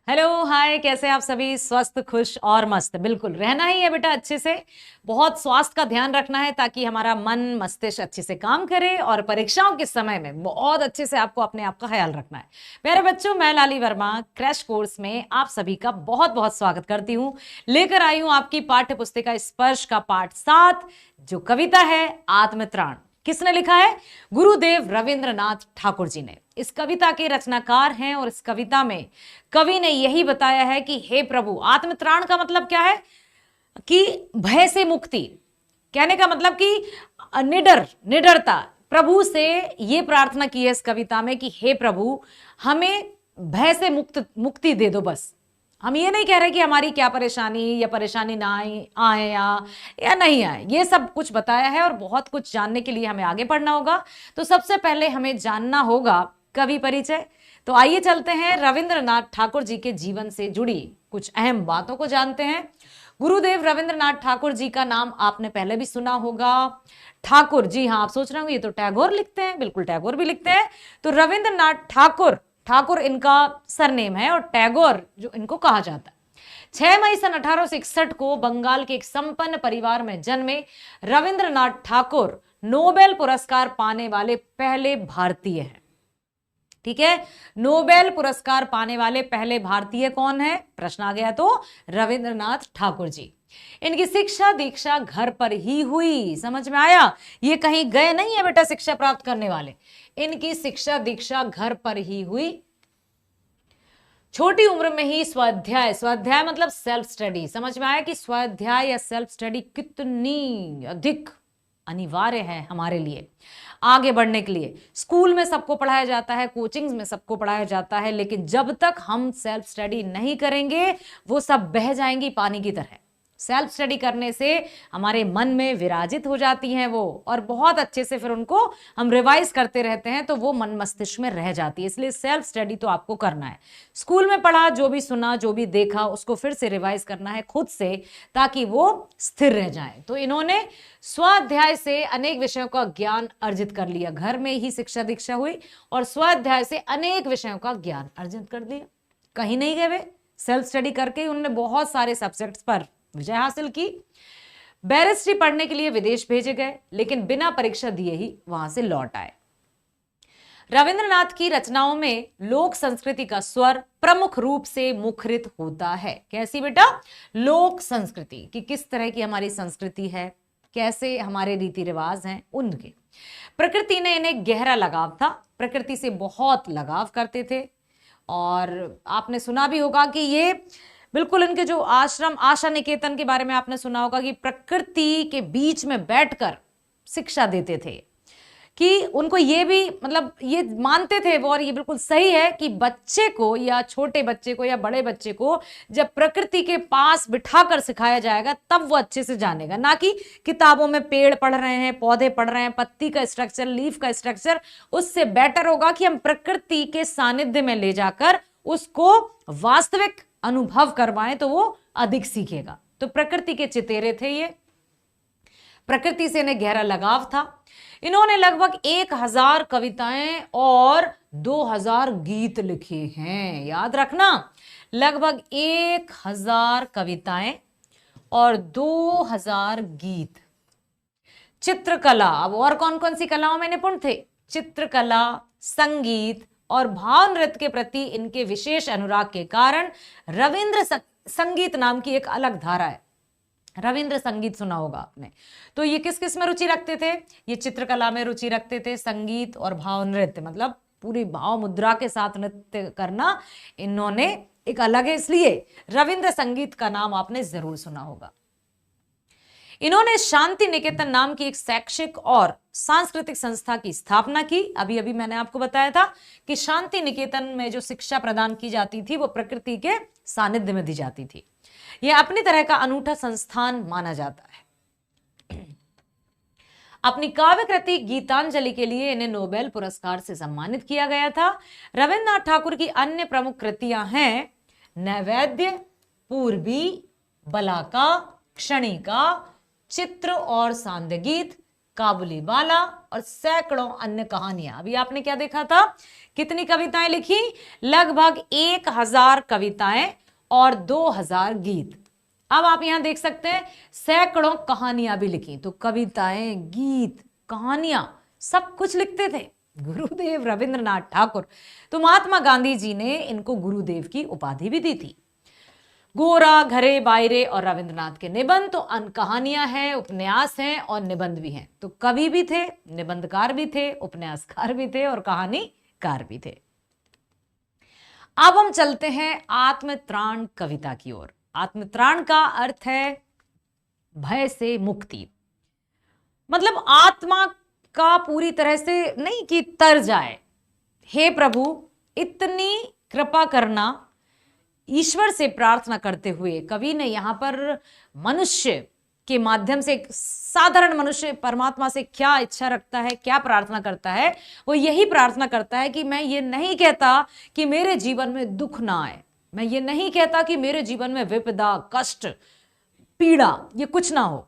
Hello hi, कैसे आप सभी? स्वस्थ, खुश और मस्त बिल्कुल रहना ही है बेटा। अच्छे से बहुत स्वास्थ्य का ध्यान रखना है ताकि हमारा मन मस्तिष्क अच्छे से काम करे और परीक्षाओं के समय में बहुत अच्छे से आपको अपने आप का ख्याल रखना है। प्यारे बच्चों, मैं लाली वर्मा क्रैश कोर्स में आप सभी का बहुत बहुत स्वागत करती हूँ। लेकर आई हूँ आपकी पाठ्य पुस्तिका स्पर्श का पाठ 7, जो कविता है आत्मत्राण। किसने लिखा है? गुरुदेव रविंद्रनाथ ठाकुर जी ने। इस कविता के रचनाकार हैं और इस कविता में कवि ने यही बताया है कि हे प्रभु, आत्मत्राण का मतलब क्या है? कि भय से मुक्ति। कहने का मतलब कि निडरता। प्रभु से ये प्रार्थना की है इस कविता में कि हे प्रभु, हमें भय से मुक्ति दे दो। बस हम ये नहीं कह रहे कि हमारी क्या परेशानी या परेशानी ना आए या नहीं आए, ये सब कुछ बताया है और बहुत कुछ जानने के लिए हमें आगे पढ़ना होगा। तो सबसे पहले हमें जानना होगा कवि परिचय। तो आइए चलते हैं, रविंद्रनाथ ठाकुर जी के जीवन से जुड़ी कुछ अहम बातों को जानते हैं। गुरुदेव रविंद्रनाथ ठाकुर जी का नाम आपने पहले भी सुना होगा। ठाकुर, जी हाँ, आप सोच रहे होंगे ये तो टैगोर लिखते हैं। बिल्कुल, टैगोर भी लिखते हैं। तो रविंद्रनाथ ठाकुर, ठाकुर इनका सरनेम है और टैगोर जो इनको कहा जाता है। 6 मई सन 1861 को बंगाल के एक संपन्न परिवार में जन्मे रविंद्रनाथ ठाकुर नोबेल पुरस्कार पाने वाले पहले भारतीय हैं। ठीक है, नोबेल पुरस्कार पाने वाले पहले भारतीय कौन है? प्रश्न आ गया तो रविंद्रनाथ ठाकुर जी। इनकी शिक्षा दीक्षा घर पर ही हुई। समझ में आया? ये कहीं गए नहीं है बेटा शिक्षा प्राप्त करने वाले। इनकी शिक्षा दीक्षा घर पर ही हुई। छोटी उम्र में ही स्वाध्याय, स्वाध्याय मतलब सेल्फ स्टडी। समझ में आया कि स्वाध्याय या सेल्फ स्टडी कितनी अधिक अनिवार्य है हमारे लिए आगे बढ़ने के लिए। स्कूल में सबको पढ़ाया जाता है, कोचिंग्स में सबको पढ़ाया जाता है, लेकिन जब तक हम सेल्फ स्टडी नहीं करेंगे वो सब बह जाएंगी पानी की तरह। सेल्फ स्टडी करने से हमारे मन में विराजित हो जाती हैं वो, और बहुत अच्छे से फिर उनको हम रिवाइज करते रहते हैं तो वो मन मस्तिष्क में रह जाती है। इसलिए सेल्फ स्टडी तो आपको करना है। स्कूल में पढ़ा, जो भी सुना, जो भी देखा, उसको फिर से रिवाइज करना है खुद से, ताकि वो स्थिर रह जाए। तो इन्होंने स्वाध्याय से अनेक विषयों का ज्ञान अर्जित कर लिया। घर में ही शिक्षा दीक्षा हुई और स्वाध्याय से अनेक विषयों का ज्ञान अर्जित कर लिया। कहीं नहीं गए वे, सेल्फ स्टडी करके उन्होंने बहुत सारे सब्जेक्ट्स पर विजय हासिल की। बैरिस्ट्री पढ़ने के लिए विदेश भेजे गए, लेकिन बिना परीक्षा दिए ही वहां से लौट आए। रविंद्रनाथ की रचनाओं में लोक संस्कृति का स्वर प्रमुख रूप से मुखरित होता है। कैसी बेटा? लोक संस्कृति, कि किस तरह की हमारी संस्कृति है, कैसे हमारे रीति रिवाज हैं उनके। प्रकृति ने इन्हें गहरा लगाव था, प्रकृति से बहुत लगाव करते थे। और आपने सुना भी होगा कि ये बिल्कुल इनके जो आश्रम, आशा निकेतन के बारे में आपने सुना होगा कि प्रकृति के बीच में बैठकर शिक्षा देते थे। कि उनको ये भी मतलब ये मानते थे वो, और ये बिल्कुल सही है कि बच्चे को या छोटे बच्चे को या बड़े बच्चे को जब प्रकृति के पास बिठाकर सिखाया जाएगा तब वो अच्छे से जानेगा, ना कि किताबों में पेड़ पढ़ रहे हैं, पौधे पढ़ रहे हैं, पत्ती का स्ट्रक्चर, लीफ का स्ट्रक्चर। उससे बेटर होगा कि हम प्रकृति के सानिध्य में ले जाकर उसको वास्तविक अनुभव करवाएं तो वो अधिक सीखेगा। तो प्रकृति के चितेरे थे ये, प्रकृति से इन्हें गहरा लगाव था। इन्होंने लगभग 1000 कविताएं और 2000 गीत लिखे हैं। याद रखना, लगभग 1000 कविताएं और 2000 गीत। चित्रकला, अब और कौन कौन सी कलाओं में निपुण थे? चित्रकला, संगीत और भाव नृत्य के प्रति इनके विशेष अनुराग के कारण रविंद्र संगीत नाम की एक अलग धारा है। रविंद्र संगीत सुना होगा आपने। तो ये किस किस में रुचि रखते थे? ये चित्रकला में रुचि रखते थे, संगीत और भाव नृत्य मतलब पूरी भाव मुद्रा के साथ नृत्य करना इन्होंने एक अलग है, इसलिए रविंद्र संगीत का नाम आपने जरूर सुना होगा। इन्होंने शांति निकेतन नाम की एक शैक्षिक और सांस्कृतिक संस्था की स्थापना की। अभी अभी मैंने आपको बताया था कि शांति निकेतन में जो शिक्षा प्रदान की जाती थी वो प्रकृति के सानिध्य में दी जाती थी। यह अपनी तरह का अनूठा संस्थान माना जाता है। अपनी काव्य कृति गीतांजलि के लिए इन्हें नोबेल पुरस्कार से सम्मानित किया गया था। रविंद्रनाथ ठाकुर की अन्य प्रमुख कृतियां हैं नैवेद्य, पूर्वी, बलाका, क्षणिका, चित्र और सांध्य गीत, काबुलीवाला और सैकड़ों अन्य कहानियां। अभी आपने क्या देखा था, कितनी कविताएं लिखी, लगभग 1000 कविताएं और 2000 गीत। अब आप यहां देख सकते हैं सैकड़ों कहानियां भी लिखी। तो कविताएं, गीत, कहानियां सब कुछ लिखते थे गुरुदेव रविंद्रनाथ ठाकुर। तो महात्मा गांधी जी ने इनको गुरुदेव की उपाधि भी दी थी। गोरा, घरे बायरे और रविंद्रनाथ के निबंध, तो कहानियां हैं, उपन्यास हैं और निबंध भी हैं। तो कवि भी थे, निबंधकार भी थे, उपन्यासकार भी थे और कहानीकार भी थे। अब हम चलते हैं आत्मत्राण कविता की ओर। आत्मत्राण का अर्थ है भय से मुक्ति। मतलब आत्मा का पूरी तरह से नहीं कि तर जाए, हे प्रभु इतनी कृपा करना, ईश्वर से प्रार्थना करते हुए कवि ने यहां पर मनुष्य के माध्यम से, एक साधारण मनुष्य परमात्मा से क्या इच्छा रखता है, क्या प्रार्थना करता है, वो यही प्रार्थना करता है कि मैं ये नहीं कहता कि मेरे जीवन में दुख ना आए, मैं ये नहीं कहता कि मेरे जीवन में विपदा, कष्ट, पीड़ा ये कुछ ना हो।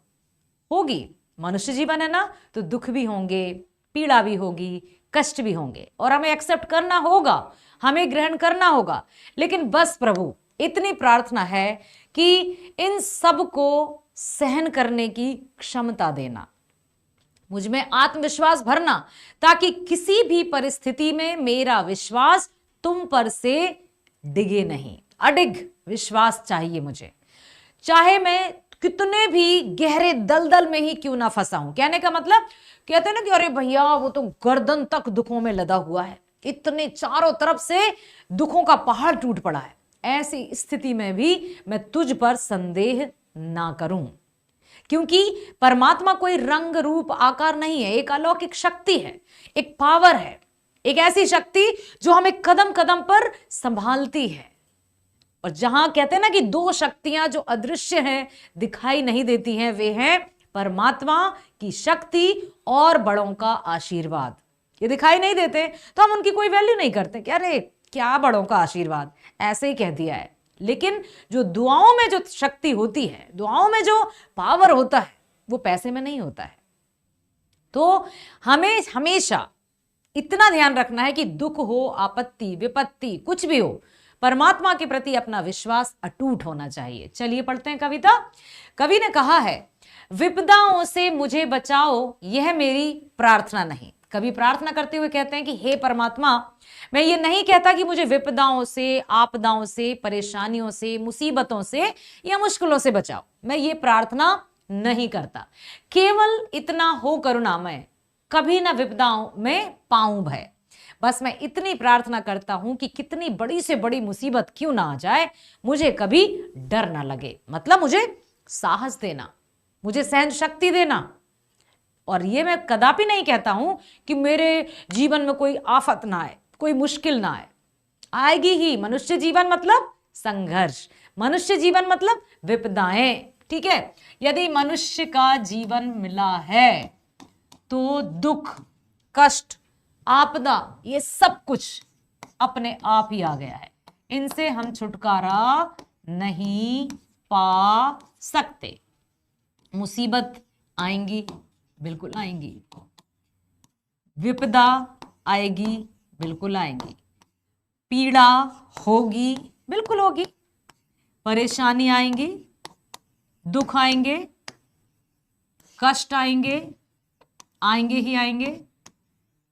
होगी, मनुष्य जीवन है ना, तो दुख भी होंगे, पीड़ा भी होगी, कष्ट भी होंगे और हमें एक्सेप्ट करना होगा, हमें ग्रहण करना होगा। लेकिन बस प्रभु इतनी प्रार्थना है कि इन सब को सहन करने की क्षमता देना, मुझ में आत्मविश्वास भरना, ताकि किसी भी परिस्थिति में मेरा विश्वास तुम पर से डिगे नहीं। अडिग विश्वास चाहिए मुझे, चाहे मैं कितने भी गहरे दलदल में ही क्यों ना फंसा हूं। कहने का मतलब, कहते हैं ना कि अरे भैया वो तो गर्दन तक दुखों में लदा हुआ है, इतने चारों तरफ से दुखों का पहाड़ टूट पड़ा है, ऐसी स्थिति में भी मैं तुझ पर संदेह ना करूं, क्योंकि परमात्मा कोई रंग रूप आकार नहीं है, एक अलौकिक शक्ति है, एक पावर है, एक ऐसी शक्ति जो हमें कदम कदम पर संभालती है। और जहां कहते हैं ना कि दो शक्तियां जो अदृश्य हैं, दिखाई नहीं देती हैं, वे हैं परमात्मा की शक्ति और बड़ों का आशीर्वाद। ये दिखाई नहीं देते तो हम उनकी कोई वैल्यू नहीं करते कि अरे क्या बड़ों का आशीर्वाद, ऐसे ही कह दिया है। लेकिन जो दुआओं में जो शक्ति होती है, दुआओं में जो पावर होता है, वो पैसे में नहीं होता है। तो हमें हमेशा इतना ध्यान रखना है कि दुख हो, आपत्ति, विपत्ति, कुछ भी हो, परमात्मा के प्रति अपना विश्वास अटूट होना चाहिए। चलिए पढ़ते हैं कविता। कवि ने कहा है, विपदाओं से मुझे बचाओ यह मेरी प्रार्थना नहीं। कवि प्रार्थना करते हुए कहते हैं कि हे परमात्मा, मैं ये नहीं कहता कि मुझे विपदाओं से, आपदाओं से, परेशानियों से, मुसीबतों से या मुश्किलों से बचाओ, मैं ये प्रार्थना नहीं करता। केवल इतना हो करुणामय, कभी ना विपदाओं में पाऊं भय। बस मैं इतनी प्रार्थना करता हूं कि कितनी बड़ी से बड़ी मुसीबत क्यों ना आ जाए, मुझे कभी डर ना लगे। मतलब मुझे साहस देना, मुझे सहन शक्ति देना। और ये मैं कदापि नहीं कहता हूं कि मेरे जीवन में कोई आफत ना आए, कोई मुश्किल ना आए, आएगी ही। मनुष्य जीवन मतलब संघर्ष, मनुष्य जीवन मतलब विपदाएं, ठीक है। यदि मनुष्य का जीवन मिला है तो दुख, कष्ट, आपदा, ये सब कुछ अपने आप ही आ गया है, इनसे हम छुटकारा नहीं पा सकते। मुसीबत आएंगी, बिल्कुल आएंगी, विपदा आएगी, बिल्कुल आएंगी, पीड़ा होगी, बिल्कुल होगी, परेशानी आएंगी, दुख आएंगे, कष्ट आएंगे, आएंगे ही आएंगे,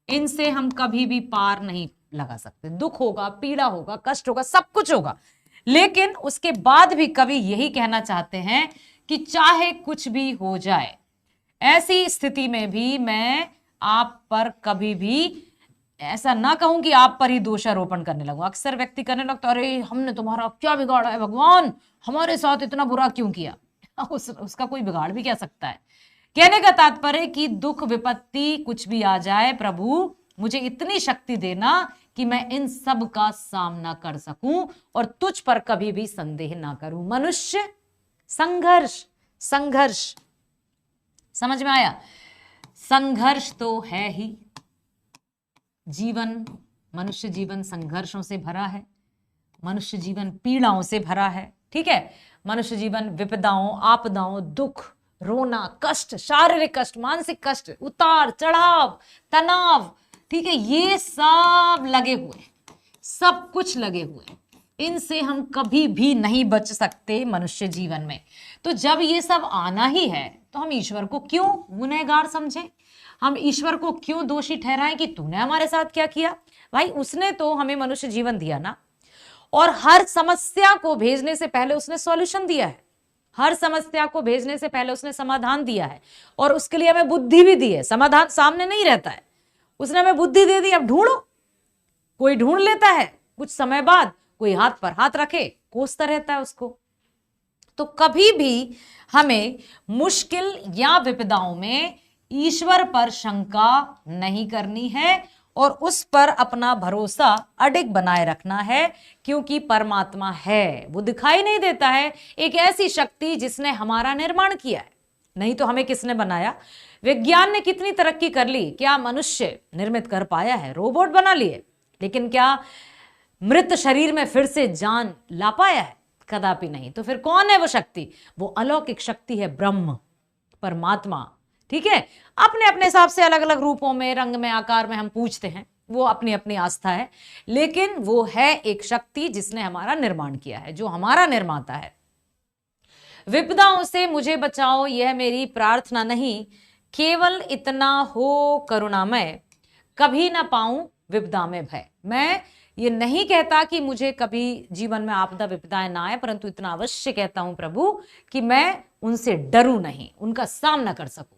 इनसे हम कभी भी पार नहीं लगा सकते। दुख होगा, पीड़ा होगा, कष्ट होगा, सब कुछ होगा। लेकिन उसके बाद भी कवि यही कहना चाहते हैं कि चाहे कुछ भी हो जाए, ऐसी स्थिति में भी मैं आप पर कभी भी ऐसा ना कहूं कि आप पर ही दोषारोपण करने लगूं। अक्सर व्यक्ति करने लगता, अरे हमने तुम्हारा क्या बिगाड़ा है भगवान, हमारे साथ इतना बुरा क्यों किया। उसका कोई बिगाड़ भी क्या सकता है। कहने का तात्पर्य कि दुख, विपत्ति कुछ भी आ जाए, प्रभु मुझे इतनी शक्ति देना कि मैं इन सब का सामना कर सकूं और तुझ पर कभी भी संदेह ना करूं। मनुष्य संघर्ष, संघर्ष, समझ में आया? संघर्ष तो है ही, जीवन, मनुष्य जीवन संघर्षों से भरा है, मनुष्य जीवन पीड़ाओं से भरा है, ठीक है। मनुष्य जीवन विपदाओं, आपदाओं, दुख, रोना, कष्ट, शारीरिक कष्ट, मानसिक कष्ट, उतार चढ़ाव, तनाव, ठीक है, ये सब लगे हुए हैं, सब कुछ लगे हुए हैं। इनसे हम कभी भी नहीं बच सकते मनुष्य जीवन में। तो जब ये सब आना ही है तो हम ईश्वर को क्यों गुनहगार समझें, हम ईश्वर को क्यों दोषी ठहराएं कि तूने हमारे साथ क्या किया। भाई उसने तो हमें मनुष्य जीवन दिया ना, और हर समस्या को भेजने से पहले उसने सॉल्यूशन दिया है, हर समस्या को भेजने से पहले उसने समाधान दिया है, और उसके लिए हमें बुद्धि भी दी है। समाधान सामने नहीं रहता है, उसने हमें बुद्धि दे दी, अब ढूंढो। कोई ढूंढ लेता है, कुछ समय बाद कोई हाथ पर हाथ रखे कोसता रहता है उसको। तो कभी भी हमें मुश्किल या विपदाओं में ईश्वर पर शंका नहीं करनी है और उस पर अपना भरोसा अडिग बनाए रखना है, क्योंकि परमात्मा है, वो दिखाई नहीं देता है, एक ऐसी शक्ति जिसने हमारा निर्माण किया है। नहीं तो हमें किसने बनाया। विज्ञान ने कितनी तरक्की कर ली, क्या मनुष्य निर्मित कर पाया है, रोबोट बना लिए, लेकिन क्या मृत शरीर में फिर से जान ला पाया है, कदापि नहीं। तो फिर कौन है वो शक्ति, वो अलौकिक शक्ति है, ब्रह्म, परमात्मा, ठीक है। अपने अपने हिसाब से अलग अलग रूपों में, रंग में, आकार में हम पूछते हैं, वो अपनी अपनी आस्था है, लेकिन वो है एक शक्ति जिसने हमारा निर्माण किया है, जो हमारा निर्माता है। विपदाओं से मुझे बचाओ, यह मेरी प्रार्थना नहीं, केवल इतना हो करुणामय, कभी ना पाऊं विपदा में भय। मैं ये नहीं कहता कि मुझे कभी जीवन में आपदा विपदाएं ना आए, परंतु इतना अवश्य कहता हूं प्रभु कि मैं उनसे डरूं नहीं, उनका सामना कर सकूं।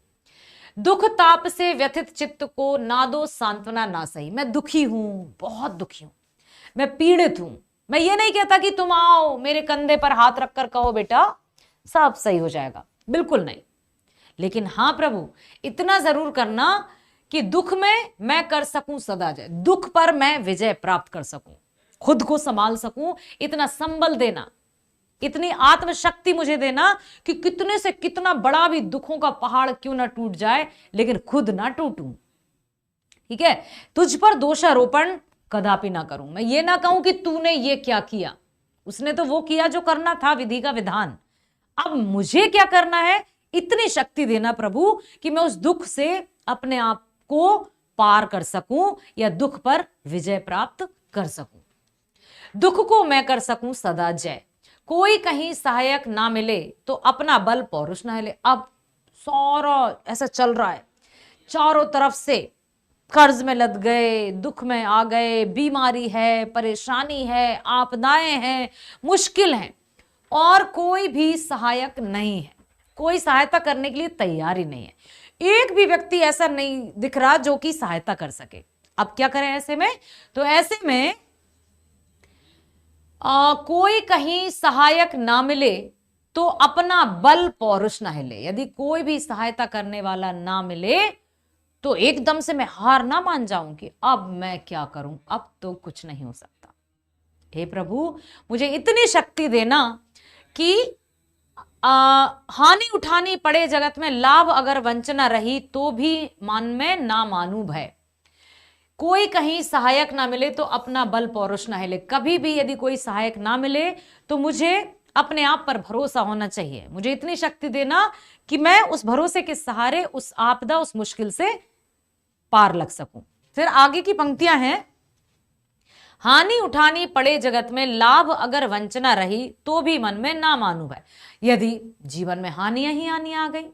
दुख ताप से व्यथित चित्त को ना दो सांत्वना ना सही। मैं दुखी हूं, बहुत दुखी हूं, मैं पीड़ित हूं। मैं ये नहीं कहता कि तुम आओ मेरे कंधे पर हाथ रखकर कहो बेटा सब सही हो जाएगा, बिल्कुल नहीं। लेकिन हां प्रभु इतना जरूर करना कि दुख में मैं कर सकूं सदा जय, दुख पर मैं विजय प्राप्त कर सकूं, खुद को संभाल सकूं, इतना संबल देना, इतनी आत्मशक्ति मुझे देना कि कितने से कितना बड़ा भी दुखों का पहाड़ क्यों ना टूट जाए, लेकिन खुद ना टूटूं, ठीक है। तुझ पर दोषारोपण कदापि ना करूं। मैं ये ना कहूं कि तूने ये क्या किया, उसने तो वो किया जो करना था, विधि का विधान। अब मुझे क्या करना है, इतनी शक्ति देना प्रभु कि मैं उस दुख से अपने आप को पार कर सकूं या दुख पर विजय प्राप्त कर सकूं। दुख को मैं कर सकूं सदा जय, कोई कहीं सहायक ना मिले तो अपना बल पौरुष ना हिले। अब सारा ऐसा चल रहा है, चारों तरफ से कर्ज में लद गए, दुख में आ गए, बीमारी है, परेशानी है, आपदाएं हैं, मुश्किल हैं, और कोई भी सहायक नहीं है, कोई सहायता करने के लिए तैयार ही नहीं है। एक भी व्यक्ति ऐसा नहीं दिख रहा जो कि सहायता कर सके। अब क्या करें ऐसे में, तो ऐसे में कोई कहीं सहायक ना मिले तो अपना बल पौरुष ना हिले। यदि कोई भी सहायता करने वाला ना मिले तो एकदम से मैं हार ना मान जाऊं कि अब मैं क्या करूं, अब तो कुछ नहीं हो सकता। हे प्रभु मुझे इतनी शक्ति देना कि हानि उठानी पड़े जगत में, लाभ अगर वंचना रही तो भी मन में ना मानू भय। कोई कहीं सहायक ना मिले तो अपना बल पौरुष ना हिले। कभी भी यदि कोई सहायक ना मिले तो मुझे अपने आप पर भरोसा होना चाहिए। मुझे इतनी शक्ति देना कि मैं उस भरोसे के सहारे उस आपदा, उस मुश्किल से पार लग सकूं। फिर आगे की पंक्तियां हैं, हानि उठानी पड़े जगत में, लाभ अगर वंचना रही तो भी मन में ना मानू है। यदि जीवन में हानियां ही हानियां आ गई,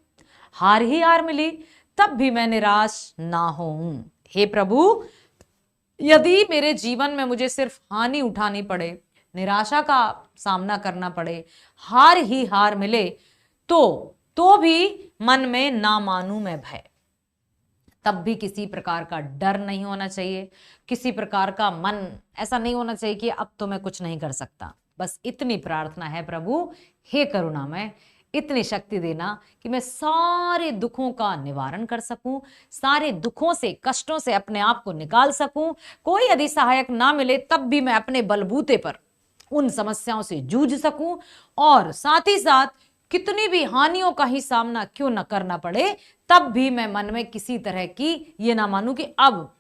हार ही हार मिली, तब भी मैं निराश ना होऊं। हे प्रभु यदि मेरे जीवन में मुझे सिर्फ हानि उठानी पड़े, निराशा का सामना करना पड़े, हार ही हार मिले, तो भी मन में ना मानू मैं भय। तब भी किसी प्रकार का डर नहीं होना चाहिए, किसी प्रकार का मन ऐसा नहीं होना चाहिए कि अब तो मैं कुछ नहीं कर सकता। बस इतनी प्रार्थना है प्रभु, हे करुणामय इतनी शक्ति देना कि मैं सारे दुखों का निवारण कर सकूं, सारे दुखों से, कष्टों से अपने आप को निकाल सकूं। कोई यदि सहायक ना मिले तब भी मैं अपने बलबूते पर उन समस्याओं से जूझ सकूं, और साथ ही साथ कितनी भी हानियों का ही सामना क्यों न करना पड़े, तब भी मैं मन में किसी तरह की ये ना मानूं कि अब,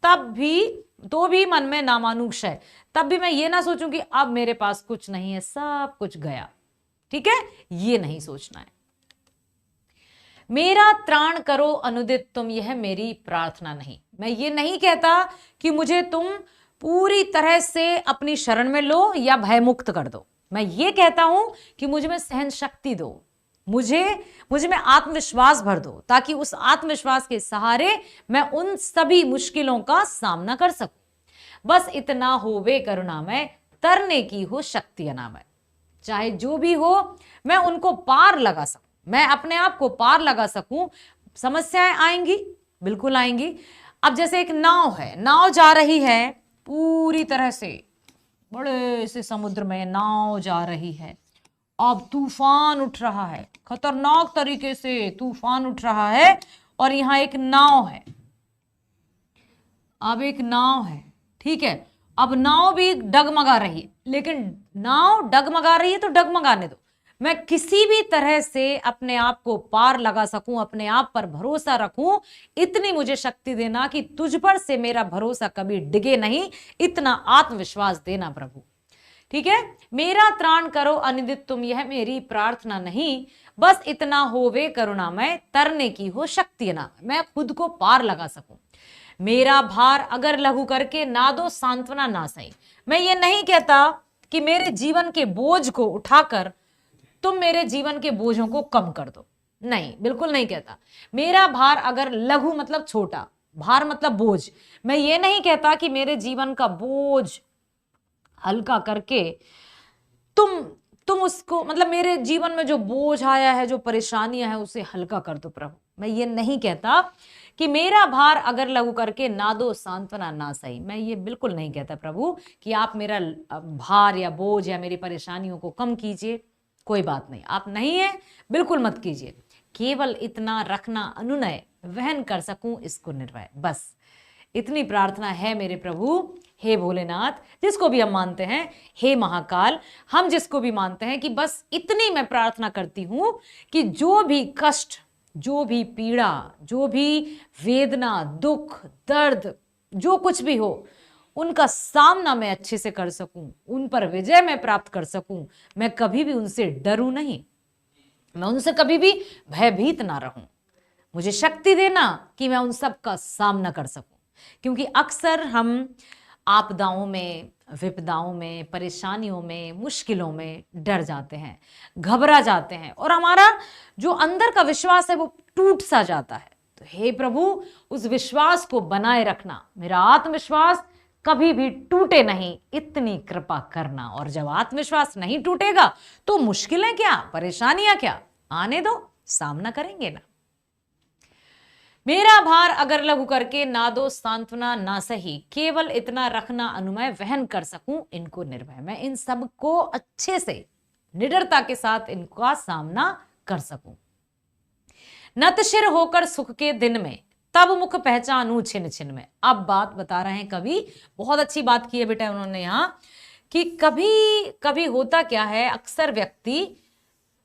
तब भी तो भी मन में ना मानूं क्षय, तब भी मैं ये ना सोचूं कि अब मेरे पास कुछ नहीं है, सब कुछ गया, ठीक है, ये नहीं सोचना है। मेरा त्राण करो अनुदित तुम, यह मेरी प्रार्थना नहीं। मैं ये नहीं कहता कि मुझे तुम पूरी तरह से अपनी शरण में लो या भयमुक्त कर दो। मैं ये कहता हूं कि मुझ में सहन शक्ति दो, मुझ में आत्मविश्वास भर दो, ताकि उस आत्मविश्वास के सहारे मैं उन सभी मुश्किलों का सामना कर सकूं। बस इतना होवे करुणामय, तरने की हो शक्ति अनामय। चाहे जो भी हो मैं उनको पार लगा सकूं, मैं अपने आप को पार लगा सकूं। समस्याएं आएंगी, बिल्कुल आएंगी। अब जैसे एक नाव है, नाव जा रही है पूरी तरह से, बड़े से समुद्र में नाव जा रही है। अब तूफान उठ रहा है, खतरनाक तरीके से तूफान उठ रहा है, और यहां एक नाव है। अब एक नाव है, ठीक है। अब नाव भी डगमगा रही है, लेकिन नाव डगमगा रही है तो डगमगाने दो। मैं किसी भी तरह से अपने आप को पार लगा सकूं, अपने आप पर भरोसा रखूं, इतनी मुझे शक्ति देना कि तुझ पर से मेरा भरोसा कभी डिगे नहीं। इतना आत्मविश्वास देना प्रभु, ठीक है। मेरा त्राण करो अनिदित तुम, यह मेरी प्रार्थना नहीं। बस इतना होवे करुणामय, तरने की हो शक्ति ना, मैं खुद को पार लगा सकूं। मेरा भार अगर लघु करके ना दो सांत्वना ना सही। मैं ये नहीं कहता कि मेरे जीवन के बोझ को उठाकर तुम मेरे जीवन के बोझों को कम कर दो, नहीं, बिल्कुल नहीं कहता। मेरा भार अगर लघु मतलब छोटा, भार मतलब बोझ। मैं ये नहीं कहता कि मेरे जीवन का बोझ हल्का करके तुम उसको, मतलब मेरे जीवन में जो बोझ आया है, जो परेशानियां हैं, उसे हल्का कर दो प्रभु। मैं ये नहीं कहता कि मेरा भार अगर लघु करके ना दो सांत्वना ना सही। मैं ये बिल्कुल नहीं कहता प्रभु कि आप मेरा भार या बोझ या मेरी परेशानियों को कम कीजिए। कोई बात नहीं, आप नहीं है, बिल्कुल मत कीजिए। केवल इतना रखना अनुनय, वहन कर सकूं इसको निर्भय। बस इतनी प्रार्थना है मेरे प्रभु। हे भोलेनाथ, जिसको भी हम मानते हैं, हे महाकाल, हम जिसको भी मानते हैं, कि बस इतनी मैं प्रार्थना करती हूं कि जो भी कष्ट, जो भी पीड़ा, जो भी वेदना, दुख, दर्द, जो कुछ भी हो, उनका सामना मैं अच्छे से कर सकूं, उन पर विजय मैं प्राप्त कर सकूं। मैं कभी भी उनसे डरूं नहीं, मैं उनसे कभी भी भयभीत ना रहूं। मुझे शक्ति देना कि मैं उन सब का सामना कर सकूं, क्योंकि अक्सर हम आपदाओं में, विपदाओं में, परेशानियों में, मुश्किलों में डर जाते हैं, घबरा जाते हैं, और हमारा जो अंदर का विश्वास है वो टूट सा जाता है। तो हे प्रभु, उस विश्वास को बनाए रखना, मेरा आत्मविश्वास कभी भी टूटे नहीं, इतनी कृपा करना। और जब आत्मविश्वास नहीं टूटेगा तो मुश्किलें क्या, परेशानियां क्या, आने दो, सामना करेंगे ना। मेरा भार अगर लघु करके ना दो सांत्वना ना सही, केवल इतना रखना अनुमय, वहन कर सकूं इनको निर्भय। मैं इन सब को अच्छे से, निडरता के साथ इनका सामना कर सकूं। नतशिर होकर सुख के दिन में, तब मुख पहचानू छिन छिन में। अब बात बता रहे हैं कवि, बहुत अच्छी बात की है बेटा उन्होंने यहां, कि कभी कभी होता क्या है, अक्सर व्यक्ति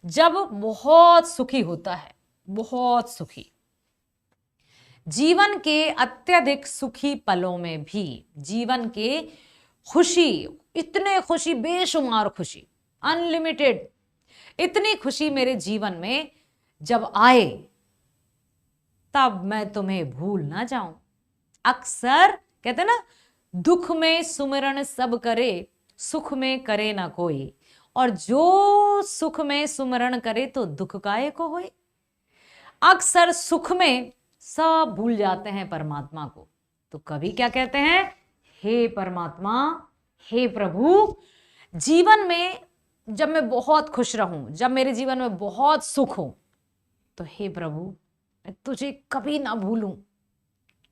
जब बहुत सुखी होता है, बहुत सुखी, जीवन के अत्यधिक सुखी पलों में भी, जीवन के खुशी, इतने खुशी, बेशुमार खुशी, अनलिमिटेड, इतनी खुशी मेरे जीवन में जब आए, तब मैं तुम्हें भूल ना जाऊं। अक्सर कहते ना, दुख में सुमिरन सब करे, सुख में करे ना कोई, और जो सुख में सुमिरन करे तो दुख काहे को होए। अक्सर सुख में सब भूल जाते हैं परमात्मा को। तो कभी क्या कहते हैं, हे परमात्मा, हे प्रभु, जीवन में जब मैं बहुत खुश रहूं, जब मेरे जीवन में बहुत सुख हो, तो हे प्रभु, मैं तुझे कभी ना भूलूं,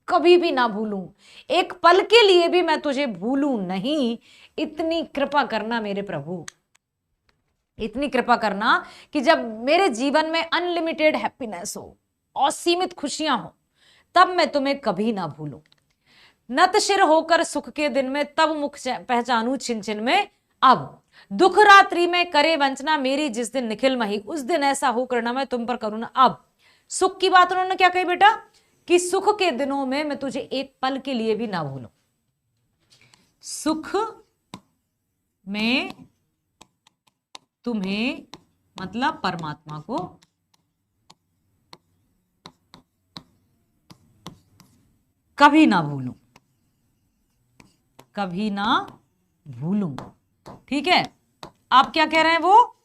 कभी भी ना भूलूं, एक पल के लिए भी मैं तुझे भूलूं नहीं। इतनी कृपा करना मेरे प्रभु, इतनी कृपा करना कि जब मेरे जीवन में अनलिमिटेड हैप्पीनेस हो, असीमित खुशियां हो, तब मैं तुम्हें कभी ना भूलूं। नतशिर होकर सुख के दिन में, तब मुख पहचानू छिन छिन में। अब दुख रात्रि में करे वंचना, मेरी जिस दिन निखिल मही, उस दिन ऐसा हो करना मैं तुम पर करूं ना। अब सुख की बात उन्होंने क्या कही बेटा, कि सुख के दिनों में मैं तुझे एक पल के लिए भी ना भूलूं। सुख में तुम्हें, मतलब परमात्मा को, कभी ना भूलूं, कभी ना भूलूं। ठीक है, आप क्या कह रहे हैं? वो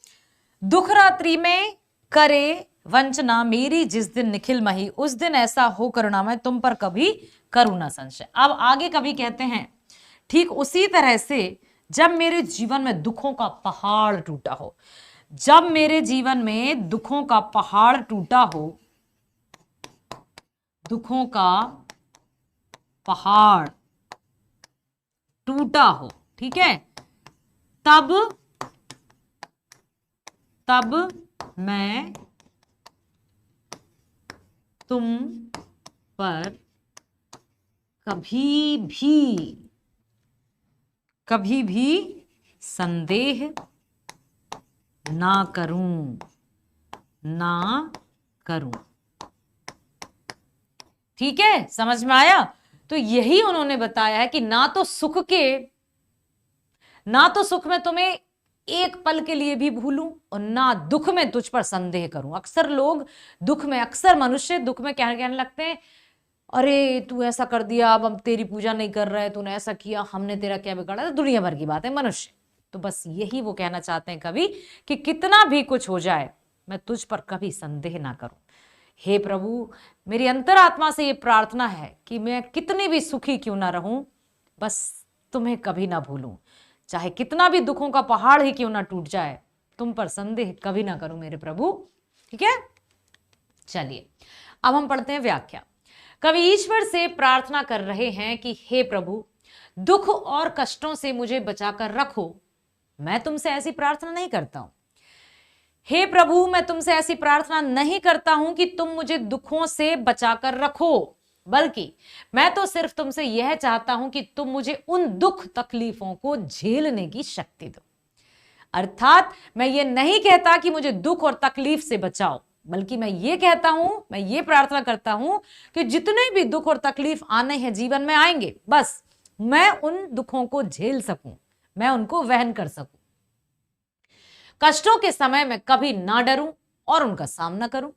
दुख रात्रि में करे वंचना, मेरी जिस दिन निखिल मही, उस दिन ऐसा हो करुणा मैं तुम पर कभी करूं ना संशय। अब आगे कभी कहते हैं, ठीक उसी तरह से जब मेरे जीवन में दुखों का पहाड़ टूटा हो, जब मेरे जीवन में दुखों का पहाड़ टूटा हो, दुखों का पहाड़ टूटा हो, ठीक है, तब मैं तुम पर कभी भी संदेह ना करूं, ठीक है, समझ में आया? तो यही उन्होंने बताया है कि ना तो सुख में तुम्हें एक पल के लिए भी भूलूं और ना दुख में तुझ पर संदेह करूं। अक्सर लोग मनुष्य दुख में क्या कहने लगते हैं, अरे तू ऐसा कर दिया, अब हम तेरी पूजा नहीं कर रहे, तूने ऐसा किया, हमने तेरा क्या बिगाड़ा। तो दुनिया भर की बात है मनुष्य। तो बस यही वो कहना चाहते हैं कवि कि कितना भी कुछ हो जाए मैं तुझ पर कभी संदेह ना करूं। हे प्रभु, मेरी अंतरात्मा से ये प्रार्थना है कि मैं कितनी भी सुखी क्यों ना रहूं, बस तुम्हें कभी ना भूलूं, चाहे कितना भी दुखों का पहाड़ ही क्यों ना टूट जाए, तुम पर संदेह कभी ना करूं मेरे प्रभु। ठीक है, चलिए अब हम पढ़ते हैं व्याख्या। कवि ईश्वर से प्रार्थना कर रहे हैं कि हे प्रभु, दुख और कष्टों से मुझे बचाकर रखो। मैं तुमसे ऐसी प्रार्थना नहीं करता हूं, हे प्रभु, मैं तुमसे ऐसी प्रार्थना नहीं करता हूं कि तुम मुझे दुखों से बचाकर रखो, बल्कि मैं तो सिर्फ तुमसे यह चाहता हूं कि तुम मुझे उन दुख तकलीफों को झेलने की शक्ति दो। अर्थात मैं ये नहीं कहता कि मुझे दुख और तकलीफ से बचाओ, बल्कि मैं ये कहता हूं, मैं ये प्रार्थना करता हूं कि जितने भी दुख और तकलीफ आने हैं जीवन में आएंगे, बस मैं उन दुखों को झेल सकूं, मैं उनको वहन कर सकूं। कष्टों के समय में कभी ना डरूं और उनका सामना करूं।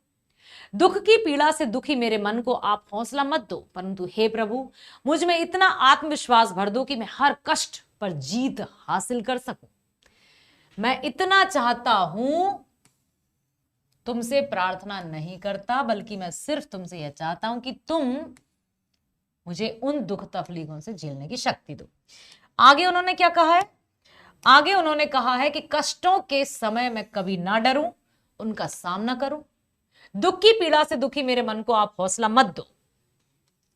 दुख की पीड़ा से दुखी मेरे मन को आप हौसला मत दो, परंतु हे प्रभु, मुझ में इतना आत्मविश्वास भर दो कि मैं हर कष्ट पर जीत हासिल कर सकूं। मैं इतना चाहता हूं, तुमसे प्रार्थना नहीं करता, बल्कि मैं सिर्फ तुमसे यह चाहता हूं कि तुम मुझे उन दुख तकलीफों से झेलने की शक्ति दो। आगे उन्होंने क्या कहा है? आगे उन्होंने कहा है कि कष्टों के समय में कभी ना डरूं, उनका सामना करूं। दुख की पीड़ा से दुखी मेरे मन को आप हौसला मत दो,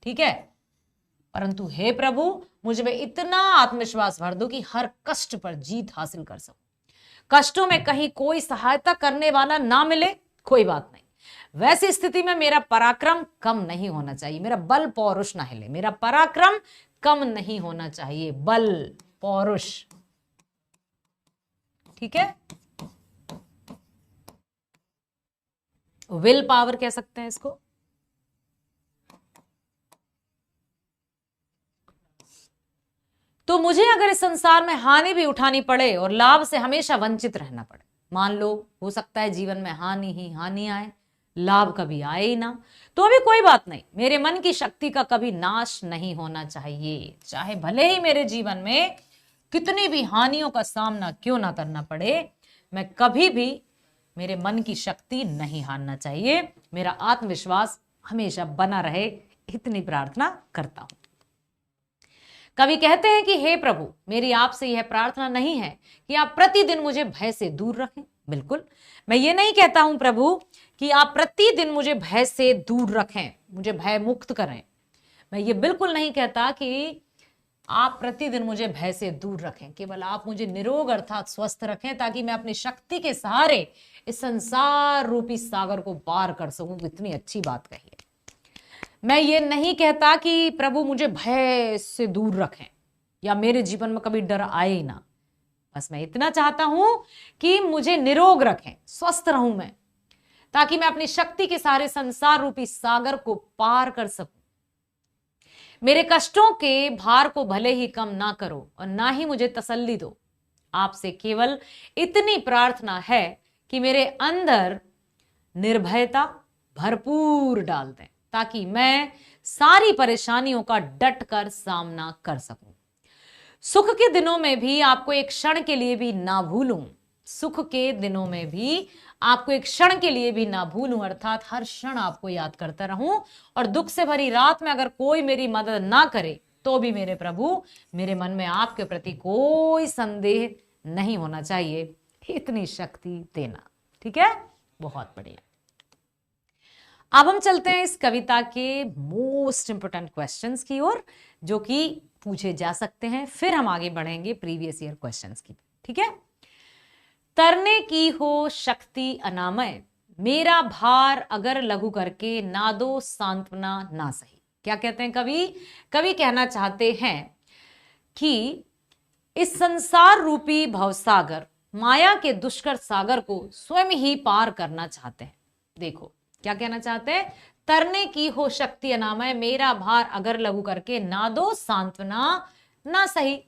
ठीक है, परंतु हे प्रभु, मुझ में इतना आत्मविश्वास भर दो कि हर कष्ट पर जीत हासिल कर सकूं। कष्टों में कहीं कोई सहायता करने वाला ना मिले, कोई बात नहीं, वैसी स्थिति में मेरा पराक्रम कम नहीं होना चाहिए, मेरा बल पौरुष ना हिले, मेरा पराक्रम कम नहीं होना चाहिए, बल पौरुष, ठीक है, विल पावर कह सकते हैं इसको। तो मुझे अगर इस संसार में हानि भी उठानी पड़े और लाभ से हमेशा वंचित रहना पड़े, मान लो हो सकता है जीवन में हानि ही हानि आए, लाभ कभी आए ही ना, तो भी कोई बात नहीं, मेरे मन की शक्ति का कभी नाश नहीं होना चाहिए। चाहे भले ही मेरे जीवन में कितनी भी हानियों का सामना क्यों ना करना पड़े, मैं कभी भी, मेरे मन की शक्ति नहीं हारना चाहिए, मेरा आत्मविश्वास हमेशा बना रहे, इतनी प्रार्थना करता हूं। कवि कहते हैं कि हे प्रभु, मेरी आपसे यह प्रार्थना नहीं है कि आप प्रतिदिन मुझे भय से दूर रखें। बिल्कुल, मैं ये नहीं कहता हूं प्रभु कि आप प्रतिदिन मुझे भय से दूर रखें, मुझे भय मुक्त करें। मैं ये बिल्कुल नहीं कहता कि आप प्रतिदिन मुझे भय से दूर रखें, केवल आप मुझे निरोग अर्थात स्वस्थ रखें, ताकि मैं अपनी शक्ति के सहारे इस संसार रूपी सागर को पार कर सकूं। इतनी अच्छी बात कही है। मैं ये नहीं कहता कि प्रभु मुझे भय से दूर रखें या मेरे जीवन में कभी डर आए ही ना, बस मैं इतना चाहता हूं कि मुझे निरोग रखें, स्वस्थ रहूं मैं, ताकि मैं अपनी शक्ति के सहारे संसार रूपी सागर को पार कर सकूं। मेरे कष्टों के भार को भले ही कम ना करो और ना ही मुझे तसल्ली दो, आपसे केवल इतनी प्रार्थना है कि मेरे अंदर निर्भयता भरपूर डाल दें, ताकि मैं सारी परेशानियों का डट कर सामना कर सकूं। सुख के दिनों में भी आपको एक क्षण के लिए भी ना भूलूं, सुख के दिनों में भी आपको एक क्षण के लिए भी ना भूलूं, अर्थात हर क्षण आपको याद करता रहूं। और दुख से भरी रात में अगर कोई मेरी मदद ना करे तो भी मेरे प्रभु, मेरे मन में आपके प्रति कोई संदेह नहीं होना चाहिए, इतनी शक्ति देना। ठीक है, बहुत बढ़िया। अब हम चलते हैं इस कविता के मोस्ट इंपोर्टेंट क्वेश्चंस की ओर, जो कि पूछे जा सकते हैं, फिर हम आगे बढ़ेंगे प्रीवियस ईयर क्वेश्चंस की। ठीक है, तरने की हो शक्ति अनामय, मेरा भार अगर लघु करके ना दो सांत्वना ना सही। क्या कहते हैं कवि? कवि कहना चाहते हैं कि इस संसार रूपी भवसागर, माया के दुष्कर सागर को स्वयं ही पार करना चाहते हैं। देखो क्या कहना चाहते हैं, तरने की हो शक्ति अनामय, मेरा भार अगर लघु करके ना दो सांत्वना ना सही।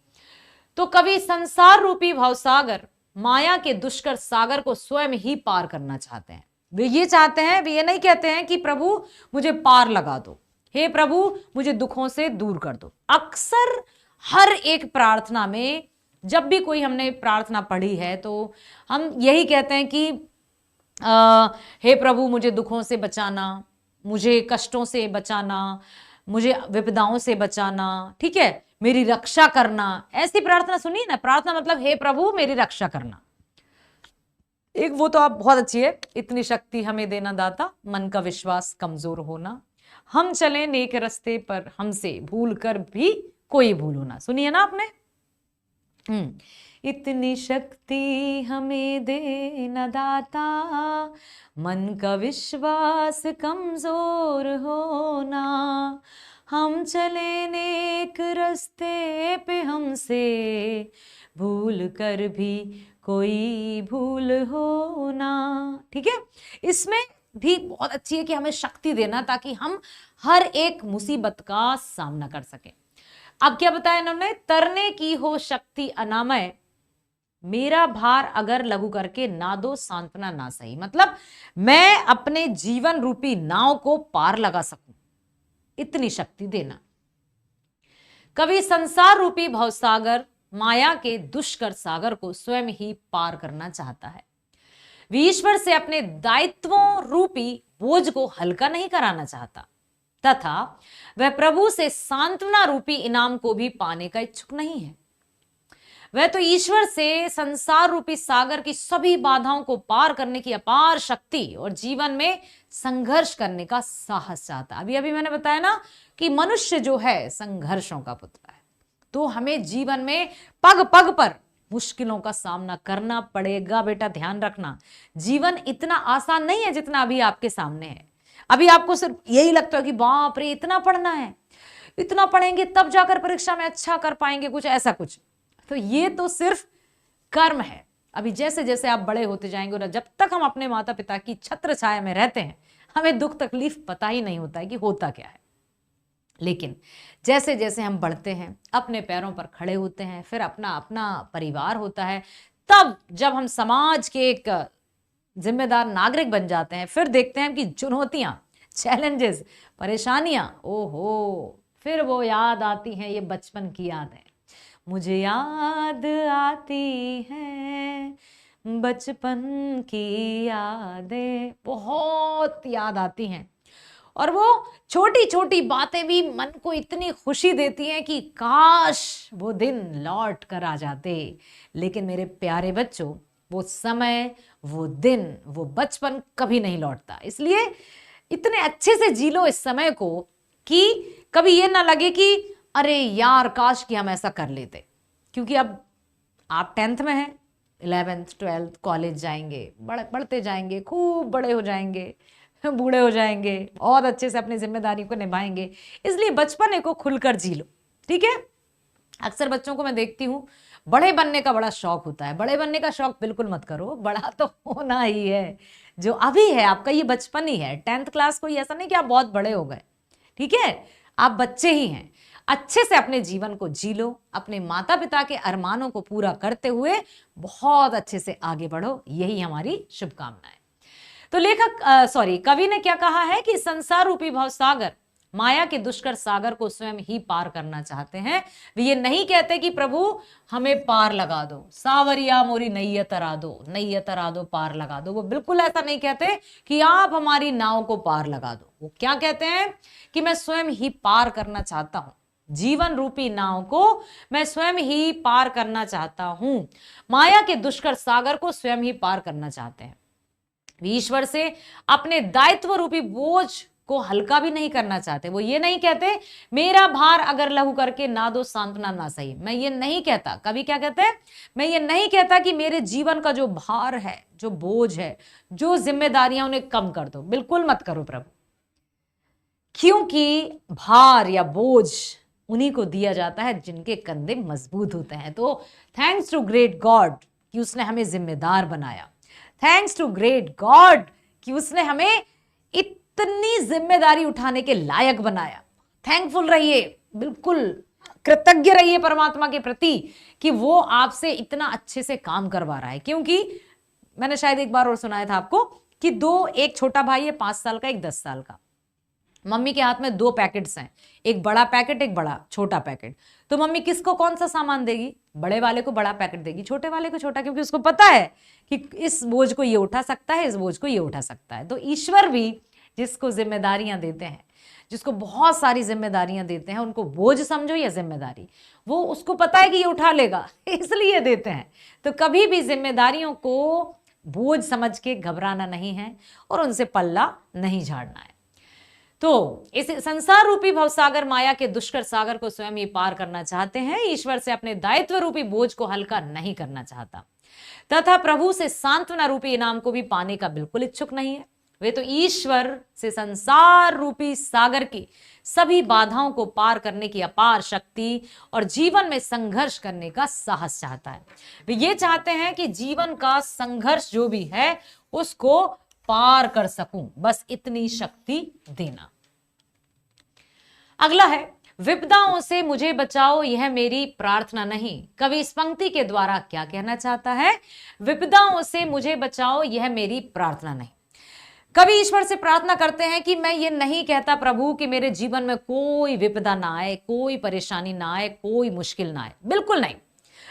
तो कवि संसार रूपी भवसागर, माया के दुष्कर सागर को स्वयं ही पार करना चाहते हैं। वे ये चाहते हैं, वे ये नहीं कहते हैं कि प्रभु मुझे पार लगा दो, हे प्रभु मुझे दुखों से दूर कर दो। अक्सर हर एक प्रार्थना में, जब भी कोई हमने प्रार्थना पढ़ी है तो हम यही कहते हैं कि हे प्रभु मुझे दुखों से बचाना, मुझे कष्टों से बचाना, मुझे विपदाओं से बचाना, ठीक है, मेरी रक्षा करना। ऐसी प्रार्थना सुनिए ना, प्रार्थना मतलब हे प्रभु मेरी रक्षा करना। एक वो तो आप बहुत अच्छी है, इतनी शक्ति हमें देना दाता, मन का विश्वास कमजोर होना, हम चले नेक रास्ते पर हमसे भूल कर भी कोई भूलो ना। सुनिए ना आपने, इतनी शक्ति हमें देना दाता, मन का विश्वास कमजोर होना, हम चले नेक रास्ते पे हमसे भूल कर भी कोई भूल होना। ठीक है, इसमें भी बहुत अच्छी है कि हमें शक्ति देना ताकि हम हर एक मुसीबत का सामना कर सकें। अब क्या बताया इन्होंने, तरने की हो शक्ति अनामय, मेरा भार अगर लघु करके ना दो सांत्वना ना सही। मतलब मैं अपने जीवन रूपी नाव को पार लगा सकूं, इतनी शक्ति देना। कवि संसार रूपी भवसागर, माया के दुष्कर सागर को स्वयं ही पार करना चाहता है। वे ईश्वर से अपने दायित्वों रूपी बोझ को हल्का नहीं कराना चाहता, तथा वह प्रभु से सांत्वना रूपी इनाम को भी पाने का इच्छुक नहीं है। वह तो ईश्वर से संसार रूपी सागर की सभी बाधाओं को पार करने की अपार शक्ति और जीवन में संघर्ष करने का साहस चाहता। अभी अभी मैंने बताया ना कि मनुष्य जो है संघर्षों का पुत्र है, तो हमें जीवन में पग पग पर मुश्किलों का सामना करना पड़ेगा। बेटा ध्यान रखना, जीवन इतना आसान नहीं है जितना अभी आपके सामने है। अभी आपको सिर्फ यही लगता है कि बाप रे इतना पढ़ना है, इतना पढ़ेंगे तब जाकर परीक्षा में अच्छा कर पाएंगे, कुछ ऐसा कुछ। तो ये तो सिर्फ कर्म है। अभी जैसे जैसे आप बड़े होते जाएंगे और जब तक हम अपने माता पिता की छत्र छाया में रहते हैं, हमें दुख तकलीफ पता ही नहीं होता है कि होता क्या है। लेकिन जैसे जैसे हम बढ़ते हैं, अपने पैरों पर खड़े होते हैं, फिर अपना अपना परिवार होता है, तब जब हम समाज के एक जिम्मेदार नागरिक बन जाते हैं, फिर देखते हैं कि चुनौतियां, चैलेंजेस, परेशानियां, ओहो, फिर वो याद आती हैं, ये बचपन की याद है। मुझे याद आती है बचपन की यादें, बहुत याद आती हैं। और वो छोटी छोटी बातें भी मन को इतनी खुशी देती हैं कि काश वो दिन लौट कर आ जाते। लेकिन मेरे प्यारे बच्चों, वो समय, वो दिन, वो बचपन कभी नहीं लौटता। इसलिए इतने अच्छे से जी लो इस समय को कि कभी ये ना लगे कि अरे यार काश कि हम ऐसा कर लेते। क्योंकि अब आप 10th में हैं, 11th 12th कॉलेज जाएंगे, बढ़ते जाएंगे, खूब बड़े हो जाएंगे, बूढ़े हो जाएंगे, और अच्छे से अपनी जिम्मेदारी को निभाएंगे। इसलिए बचपन को खुलकर जी लो, ठीक है। अक्सर बच्चों को मैं देखती हूँ, बड़े बनने का बड़ा शौक होता है। बड़े बनने का शौक बिल्कुल मत करो, बड़ा तो होना ही है। जो अभी है आपका ये बचपन ही है। 10th क्लास कोई ऐसा नहीं कि आप बहुत बड़े हो गए, ठीक है, आप बच्चे ही हैं। अच्छे से अपने जीवन को जी लो, अपने माता पिता के अरमानों को पूरा करते हुए बहुत अच्छे से आगे बढ़ो, यही हमारी शुभकामनाएं। तो कवि ने क्या कहा है कि संसार रूपी भवसागर, माया के दुष्कर सागर को स्वयं ही पार करना चाहते हैं। वे ये नहीं कहते कि प्रभु हमें पार लगा दो, सावरिया मोरी नैया तरा दो, नैया तरा दो, पार लगा दो। वो बिल्कुल ऐसा नहीं कहते कि आप हमारी नाव को पार लगा दो। वो क्या कहते हैं कि मैं स्वयं ही पार करना चाहता हूं, जीवन रूपी नाव को मैं स्वयं ही पार करना चाहता हूं। माया के दुष्कर सागर को स्वयं ही पार करना चाहते हैं। ईश्वर से अपने दायित्व रूपी बोझ को हल्का भी नहीं करना चाहते। वो ये नहीं कहते मेरा भार अगर लघु करके ना दो सांत्वना ना सही। मैं ये नहीं कहता, कभी क्या कहते हैं, मैं ये नहीं कहता कि मेरे जीवन का जो भार है, जो बोझ है, जो जिम्मेदारियां, उन्हें कम कर दो। बिल्कुल मत करो प्रभु, क्योंकि भार या बोझ उन्हीं को दिया जाता है जिनके कंधे मजबूत होते हैं। तो थैंक्स टू ग्रेट गॉड कि उसने हमें जिम्मेदार बनाया। थैंक्स टू ग्रेट गॉड कि उसने हमें इतनी जिम्मेदारी उठाने के लायक बनाया। थैंकफुल रहिए, बिल्कुल कृतज्ञ रहिए परमात्मा के प्रति कि वो आपसे इतना अच्छे से काम करवा रहा है। क्योंकि मैंने शायद एक बार और सुनाया था आपको कि एक छोटा भाई है 5 साल का, एक 10 साल का। मम्मी के हाथ में 2 पैकेट्स हैं, एक बड़ा पैकेट, एक बड़ा छोटा पैकेट। तो मम्मी किसको कौन सा सामान देगी? बड़े वाले को बड़ा पैकेट देगी, छोटे वाले को छोटा, क्योंकि उसको पता है कि इस बोझ को ये उठा सकता है, इस बोझ को ये उठा सकता है। तो ईश्वर भी जिसको जिम्मेदारियां देते हैं, जिसको बहुत सारी जिम्मेदारियां देते हैं, उनको बोझ समझो या जिम्मेदारी, वो उसको पता है कि ये उठा लेगा इसलिए देते हैं। तो कभी भी जिम्मेदारियों को बोझ समझ के घबराना नहीं है और उनसे पल्ला नहीं झाड़ना है। तो इस संसार रूपी भवसागर माया के दुष्कर सागर को स्वयं ही पार करना चाहते हैं। ईश्वर से अपने दायित्व रूपी बोझ को हल्का नहीं करना चाहता तथा प्रभु से सांत्वना रूपी इनाम को भी पाने का बिल्कुल इच्छुक नहीं है। वे तो ईश्वर से संसार रूपी सागर की सभी बाधाओं को पार करने की अपार शक्ति और जीवन में संघर्ष करने का साहस चाहता है। वे ये चाहते हैं कि जीवन का संघर्ष जो भी है उसको पार कर सकूं, बस इतनी शक्ति देना। अगला है, विपदाओं से मुझे बचाओ यह मेरी प्रार्थना नहीं। कवि इस पंक्ति के द्वारा क्या कहना चाहता है? विपदाओं से मुझे बचाओ यह मेरी प्रार्थना नहीं। कवि ईश्वर से प्रार्थना करते हैं कि मैं ये नहीं कहता प्रभु कि मेरे जीवन में कोई विपदा ना आए, कोई परेशानी ना आए, कोई मुश्किल ना आए, बिल्कुल नहीं।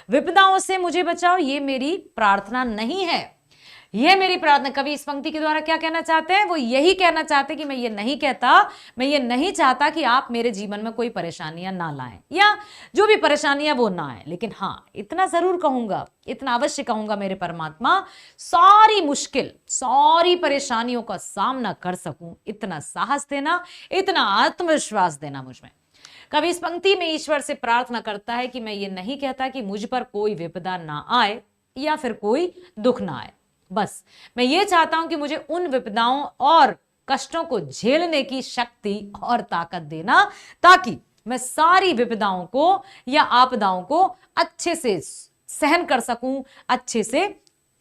विपदाओं से मुझे बचाओ ये मेरी प्रार्थना नहीं है, यह मेरी प्रार्थना। कवि इस पंक्ति के द्वारा क्या कहना चाहते हैं? वो यही कहना चाहते हैं कि मैं ये नहीं कहता, मैं ये नहीं चाहता कि आप मेरे जीवन में कोई परेशानियां ना लाएं या जो भी परेशानियां वो ना आए, लेकिन हाँ इतना जरूर कहूंगा, इतना अवश्य कहूंगा मेरे परमात्मा, सारी मुश्किल, सारी परेशानियों का सामना कर सकूं, इतना साहस देना, इतना आत्मविश्वास देना मुझ में। कवि इस पंक्ति में ईश्वर से प्रार्थना करता है कि मैं ये नहीं कहता कि मुझ पर कोई विपदा ना आए या फिर कोई दुख ना आए, बस मैं ये चाहता हूं कि मुझे उन विपदाओं और कष्टों को झेलने की शक्ति और ताकत देना, ताकि मैं सारी विपदाओं को या आपदाओं को अच्छे से सहन कर सकूं, अच्छे से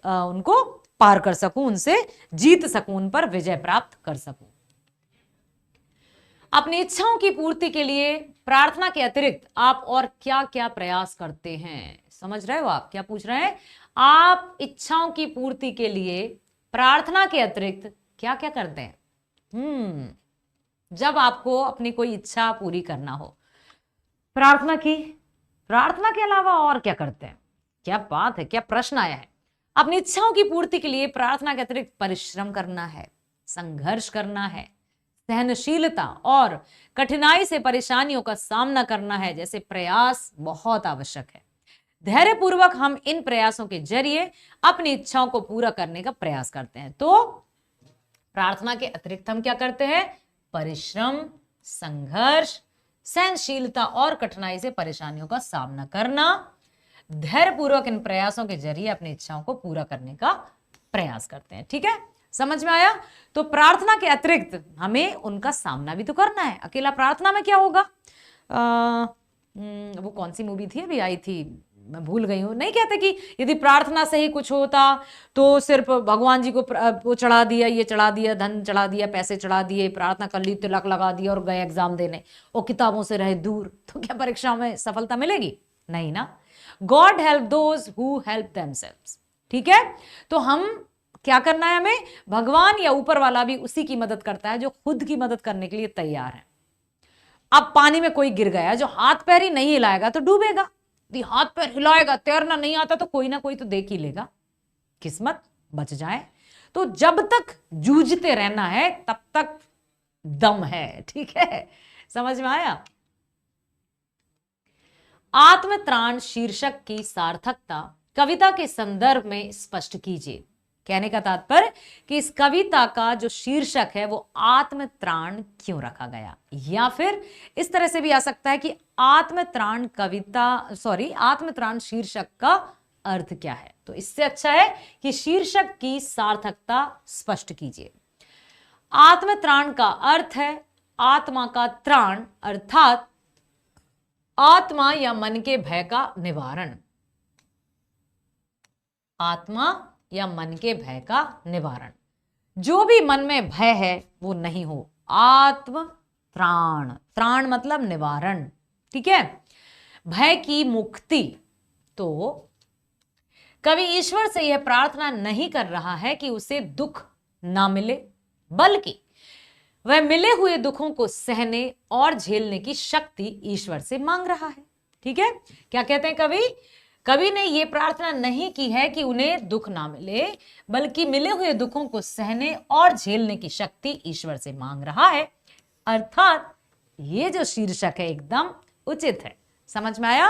उनको पार कर सकूं, उनसे जीत सकूं, उन पर विजय प्राप्त कर सकूं। अपनी इच्छाओं की पूर्ति के लिए प्रार्थना के अतिरिक्त आप और क्या क्या प्रयास करते हैं? समझ रहे हो आप क्या पूछ रहे हैं? आप इच्छाओं की पूर्ति के लिए प्रार्थना के अतिरिक्त क्या क्या करते हैं? जब आपको अपनी कोई इच्छा पूरी करना हो, प्रार्थना की, प्रार्थना के अलावा और क्या करते हैं? क्या बात है, क्या प्रश्न आया है। अपनी इच्छाओं की पूर्ति के लिए प्रार्थना के अतिरिक्त परिश्रम करना है, संघर्ष करना है, सहनशीलता और कठिनाई से परेशानियों का सामना करना है जैसे प्रयास बहुत आवश्यक है। धैर्यपूर्वक हम इन प्रयासों के जरिए अपनी इच्छाओं को पूरा करने का प्रयास करते हैं। तो प्रार्थना के अतिरिक्त हम क्या करते हैं? परिश्रम, संघर्ष, सहनशीलता और कठिनाई से परेशानियों का सामना करना, धैर्यपूर्वक इन प्रयासों के जरिए अपनी इच्छाओं को पूरा करने का प्रयास करते हैं। ठीक है, समझ में आया? तो प्रार्थना के अतिरिक्त हमें उनका सामना भी तो करना है। अकेला प्रार्थना में क्या होगा? वो कौन सी मूवी थी, अभी आई थी, मैं भूल गई हूँ। नहीं कहते कि यदि प्रार्थना से ही कुछ होता तो सिर्फ भगवान जी को वो चढ़ा दिया, ये चढ़ा दिया, धन चढ़ा दिया, पैसे चढ़ा दिए, प्रार्थना कर ली, तिलक लगा दिया और गए एग्जाम देने और किताबों से रहे दूर, तो क्या परीक्षाओं में सफलता मिलेगी? नहीं ना। God help those who help themselves. ठीक है, तो हम क्या करना है? हमें भगवान या ऊपर वाला भी उसी की मदद करता है जो खुद की मदद करने के लिए तैयार है। अब पानी में कोई गिर गया, जो हाथ पैर ही नहीं हिलाएगा तो डूबेगा, यदि हाथ पैर हिलाएगा, तैरना नहीं आता तो कोई ना कोई तो देख ही लेगा, किस्मत बच जाए। तो जब तक जूझते रहना है तब तक दम है, ठीक है, समझ में आया। आत्मत्राण शीर्षक की सार्थकता कविता के संदर्भ में स्पष्ट कीजिए। कहने का तात्पर्य कि इस कविता का जो शीर्षक है वो आत्मत्राण क्यों रखा गया, या फिर इस तरह से भी आ सकता है कि आत्मत्राण आत्मत्राण शीर्षक का अर्थ क्या है। तो इससे अच्छा है कि शीर्षक की सार्थकता स्पष्ट कीजिए। आत्मत्राण का अर्थ है आत्मा का त्राण, अर्थात आत्मा या मन के भय का निवारण। आत्मा या मन के भय का निवारण, जो भी मन में भय है वो नहीं हो। आत्म त्राण, त्राण मतलब निवारण, ठीक है, भय की मुक्ति। तो कवि ईश्वर से यह प्रार्थना नहीं कर रहा है कि उसे दुख ना मिले, बल्कि वह मिले हुए दुखों को सहने और झेलने की शक्ति ईश्वर से मांग रहा है, ठीक है। क्या कहते हैं कवि? कवि ने यह प्रार्थना नहीं की है कि उन्हें दुख ना मिले, बल्कि मिले हुए दुखों को सहने और झेलने की शक्ति ईश्वर से मांग रहा है। अर्थात ये जो शीर्षक है एकदम उचित है, समझ में आया।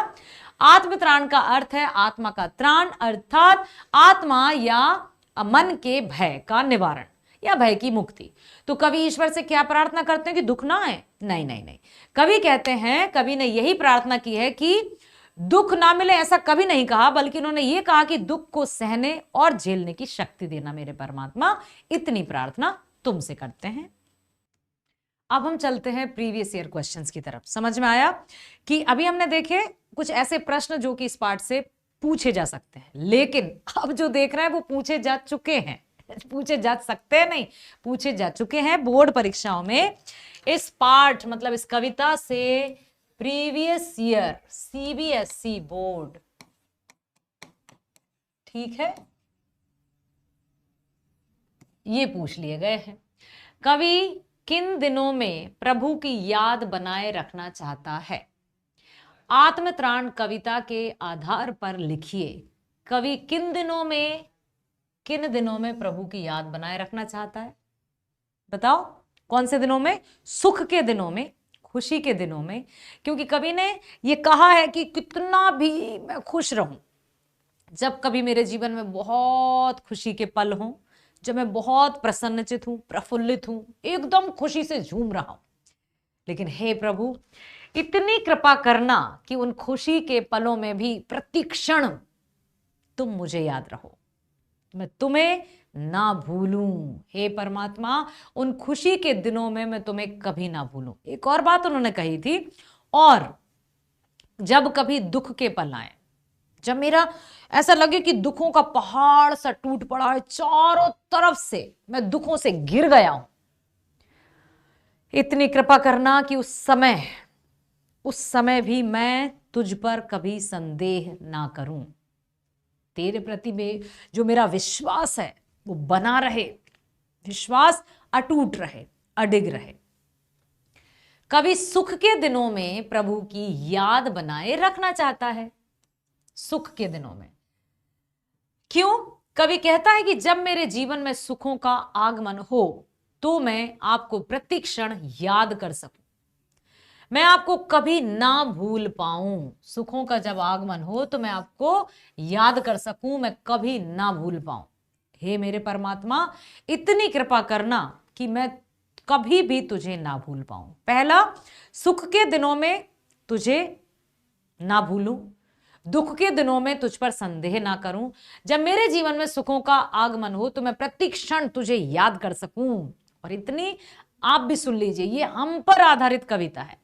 आत्मत्राण का अर्थ है आत्मा का त्राण, अर्थात आत्मा या मन के भय का निवारण या भय की मुक्ति। तो कवि ईश्वर से क्या प्रार्थना करते हैं कि दुख ना आए? नहीं नहीं नहीं, कवि कहते हैं, कवि ने यही प्रार्थना की है कि दुख ना मिले, ऐसा कभी नहीं कहा, बल्कि उन्होंने ये कहा कि दुख को सहने और झेलने की शक्ति देना मेरे परमात्मा, इतनी प्रार्थना तुमसे करते हैं। अब हम चलते हैं प्रीवियस ईयर क्वेश्चंस की तरफ। समझ में आया कि अभी हमने देखे कुछ ऐसे प्रश्न जो कि इस पार्ट से पूछे जा सकते हैं, लेकिन अब जो देख रहे हैं वो पूछे जा चुके हैं, पूछे जा सकते हैं नहीं, पूछे जा चुके हैं बोर्ड परीक्षाओं में। इस पार्ट मतलब इस कविता से प्रीवियस ईयर सीबीएसई बोर्ड, ठीक है, ये पूछ लिए गए हैं। कवि किन दिनों में प्रभु की याद बनाए रखना चाहता है? आत्मत्राण कविता के आधार पर लिखिए, कवि किन दिनों में प्रभु की याद बनाए रखना चाहता है? बताओ कौन से दिनों में? सुख के दिनों में, खुशी के दिनों में, क्योंकि कवि ने ये कहा है कि कितना भी मैं खुश रहूं, जब कभी मेरे जीवन में बहुत खुशी के पल हों, जब मैं बहुत प्रसन्नचित हूं, प्रफुल्लित हूं, एकदम खुशी से झूम रहा हूं, लेकिन हे प्रभु इतनी कृपा करना कि उन खुशी के पलों में भी प्रतिक्षण तुम मुझे याद रहो, मैं तुम्हें ना भूलूं। हे परमात्मा उन खुशी के दिनों में मैं तुम्हें कभी ना भूलूं। एक और बात उन्होंने कही थी, और जब कभी दुख के पल आए, जब मेरा ऐसा लगे कि दुखों का पहाड़ सा टूट पड़ा है, चारों तरफ से मैं दुखों से घिर गया हूं, इतनी कृपा करना कि उस समय भी मैं तुझ पर कभी संदेह ना करूं, तेरे प्रति में जो मेरा विश्वास है वो बना रहे, विश्वास अटूट रहे, अडिग रहे। कवि सुख के दिनों में प्रभु की याद बनाए रखना चाहता है। सुख के दिनों में क्यों? कवि कहता है कि जब मेरे जीवन में सुखों का आगमन हो तो मैं आपको प्रतिक्षण याद कर सकूं, मैं आपको कभी ना भूल पाऊं। सुखों का जब आगमन हो तो मैं आपको याद कर सकूं, मैं कभी ना भूल पाऊं। हे मेरे परमात्मा इतनी कृपा करना कि मैं कभी भी तुझे ना भूल पाऊं। पहला, सुख के दिनों में तुझे ना भूलूं, दुख के दिनों में तुझ पर संदेह ना करूं, जब मेरे जीवन में सुखों का आगमन हो तो मैं प्रतिक्षण तुझे याद कर सकूं। और इतनी, आप भी सुन लीजिए, ये हम पर आधारित कविता है,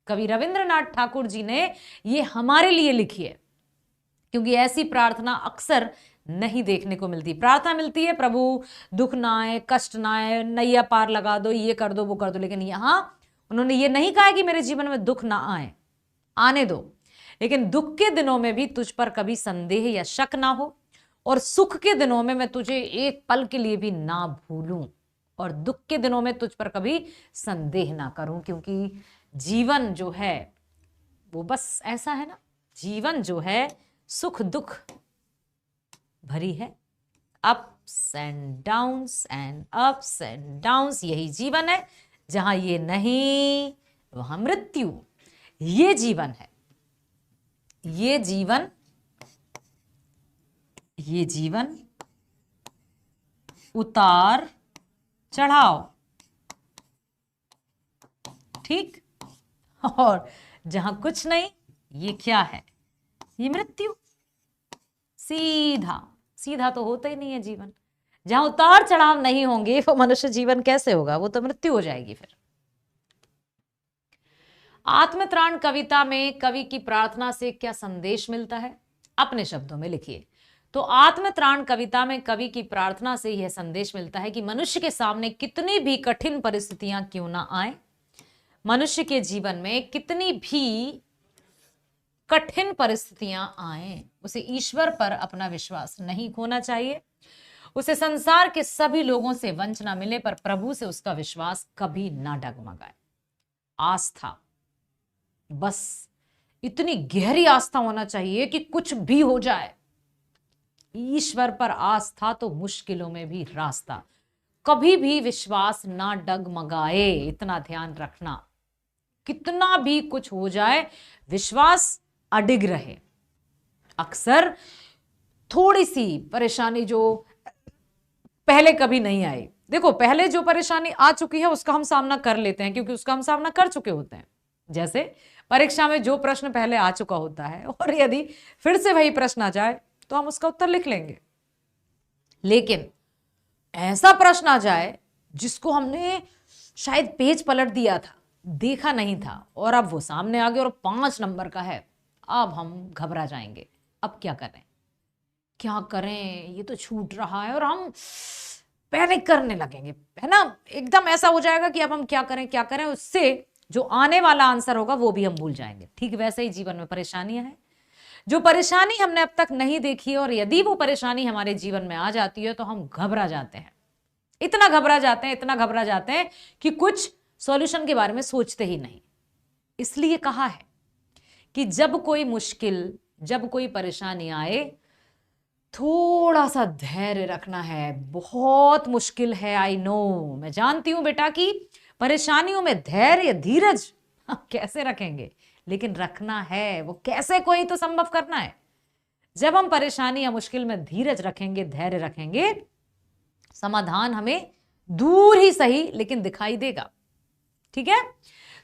कवि रविंद्रनाथ ठाकुर जी ने ये हमारे लिए लिखी है, क्योंकि ऐसी प्रार्थना अक्सर नहीं देखने को मिलती। प्रार्थना मिलती है प्रभु दुख ना आए, कष्ट ना आए, नैया पार लगा दो, ये कर दो, वो कर दो, लेकिन यहां उन्होंने ये नहीं कहा कि मेरे जीवन में दुख ना आए, आने दो, लेकिन दुख के दिनों में भी तुझ पर कभी संदेह या शक ना हो, और सुख के दिनों में मैं तुझे एक पल के लिए भी ना भूलूं, और दुख के दिनों में तुझ पर कभी संदेह ना करूं, क्योंकि जीवन जो है वो बस ऐसा है ना, जीवन जो है सुख दुख भरी है, ups and downs and ups and downs, यही जीवन है। जहां ये नहीं वहां मृत्यु। ये जीवन है, ये जीवन, ये जीवन उतार चढ़ाव, ठीक। और जहां कुछ नहीं, ये क्या है, ये मृत्यु। सीधा सीधा तो होता ही नहीं है जीवन। जहां उतार चढ़ाव नहीं होंगे वो मनुष्य जीवन कैसे होगा, वो तो मृत्यु हो जाएगी फिर। आत्मत्राण कविता में कवि की प्रार्थना से क्या संदेश मिलता है, अपने शब्दों में लिखिए। तो आत्मत्राण कविता में कवि की प्रार्थना से यह संदेश मिलता है कि मनुष्य के सामने कितनी भी कठिन परिस्थितियां क्यों ना आए, मनुष्य के जीवन में कितनी भी कठिन परिस्थितियां आए, उसे ईश्वर पर अपना विश्वास नहीं खोना चाहिए। उसे संसार के सभी लोगों से वंचना मिले पर प्रभु से उसका विश्वास कभी ना डगमगाए। आस्था, बस इतनी गहरी आस्था होना चाहिए कि कुछ भी हो जाए, ईश्वर पर आस्था तो मुश्किलों में भी रास्ता। कभी भी विश्वास ना डगमगाए, इतना ध्यान रखना। कितना भी कुछ हो जाए विश्वास अडिग रहे। अक्सर थोड़ी सी परेशानी जो पहले कभी नहीं आई, देखो पहले जो परेशानी आ चुकी है उसका हम सामना कर लेते हैं क्योंकि उसका हम सामना कर चुके होते हैं। जैसे परीक्षा में जो प्रश्न पहले आ चुका होता है और यदि फिर से वही प्रश्न आ जाए तो हम उसका उत्तर लिख लेंगे। लेकिन ऐसा प्रश्न आ जाए जिसको हमने शायद पेज पलट दिया था, देखा नहीं था, और अब वो सामने आ गया और 5 नंबर का है, अब हम घबरा जाएंगे। अब क्या करें, क्या करें, ये तो छूट रहा है, और हम पैनिक करने लगेंगे, है ना। एकदम ऐसा हो जाएगा कि अब हम क्या करें क्या करें, उससे जो आने वाला आंसर होगा वो भी हम भूल जाएंगे। ठीक वैसे ही जीवन में परेशानियां हैं। जो परेशानी हमने अब तक नहीं देखी और यदि वो परेशानी हमारे जीवन में आ जाती है तो हम घबरा जाते हैं, इतना घबरा जाते हैं, इतना घबरा जाते हैं कि कुछ सॉल्यूशन के बारे में सोचते ही नहीं। इसलिए कहा है कि जब कोई मुश्किल, जब कोई परेशानी आए, थोड़ा सा धैर्य रखना है। बहुत मुश्किल है, आई नो, मैं जानती हूं बेटा कि परेशानियों में धैर्य धीरज कैसे रखेंगे, लेकिन रखना है। वो कैसे, कोई तो संभव करना है। जब हम परेशानी या मुश्किल में धीरज रखेंगे, धैर्य रखेंगे, समाधान हमें दूर ही सही लेकिन दिखाई देगा। ठीक है।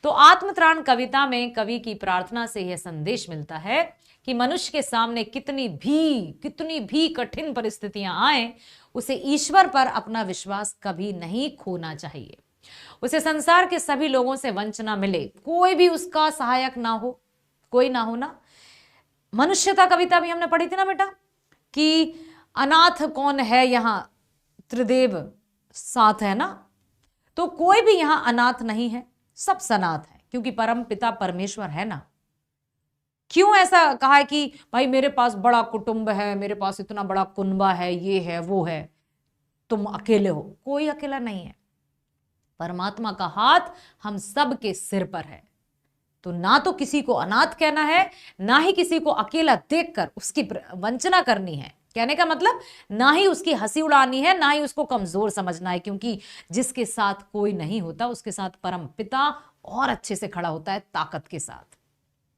तो आत्मत्राण कविता में कवि की प्रार्थना से यह संदेश मिलता है कि मनुष्य के सामने कितनी भी कठिन परिस्थितियां आए, उसे ईश्वर पर अपना विश्वास कभी नहीं खोना चाहिए। उसे संसार के सभी लोगों से वंचना मिले, कोई भी उसका सहायक ना हो, कोई ना हो ना। मनुष्यता कविता भी हमने पढ़ी थी ना बेटा, कि अनाथ कौन है यहां, त्रिदेव साथ है ना। तो कोई भी यहां अनाथ नहीं है, सब सनाथ है, क्योंकि परम पिता परमेश्वर है ना। क्यों ऐसा कहा है कि भाई मेरे पास बड़ा कुटुंब है, मेरे पास इतना बड़ा कुनबा है, ये है वो है, तुम अकेले हो? कोई अकेला नहीं है। परमात्मा का हाथ हम सब के सिर पर है। तो ना तो किसी को अनाथ कहना है, ना ही किसी को अकेला देखकर उसकी वंचना करनी है। कहने का मतलब ना ही उसकी हंसी उड़ानी है, ना ही उसको कमजोर समझना है, क्योंकि जिसके साथ कोई नहीं होता उसके साथ परम पिता और अच्छे से खड़ा होता है, ताकत के साथ,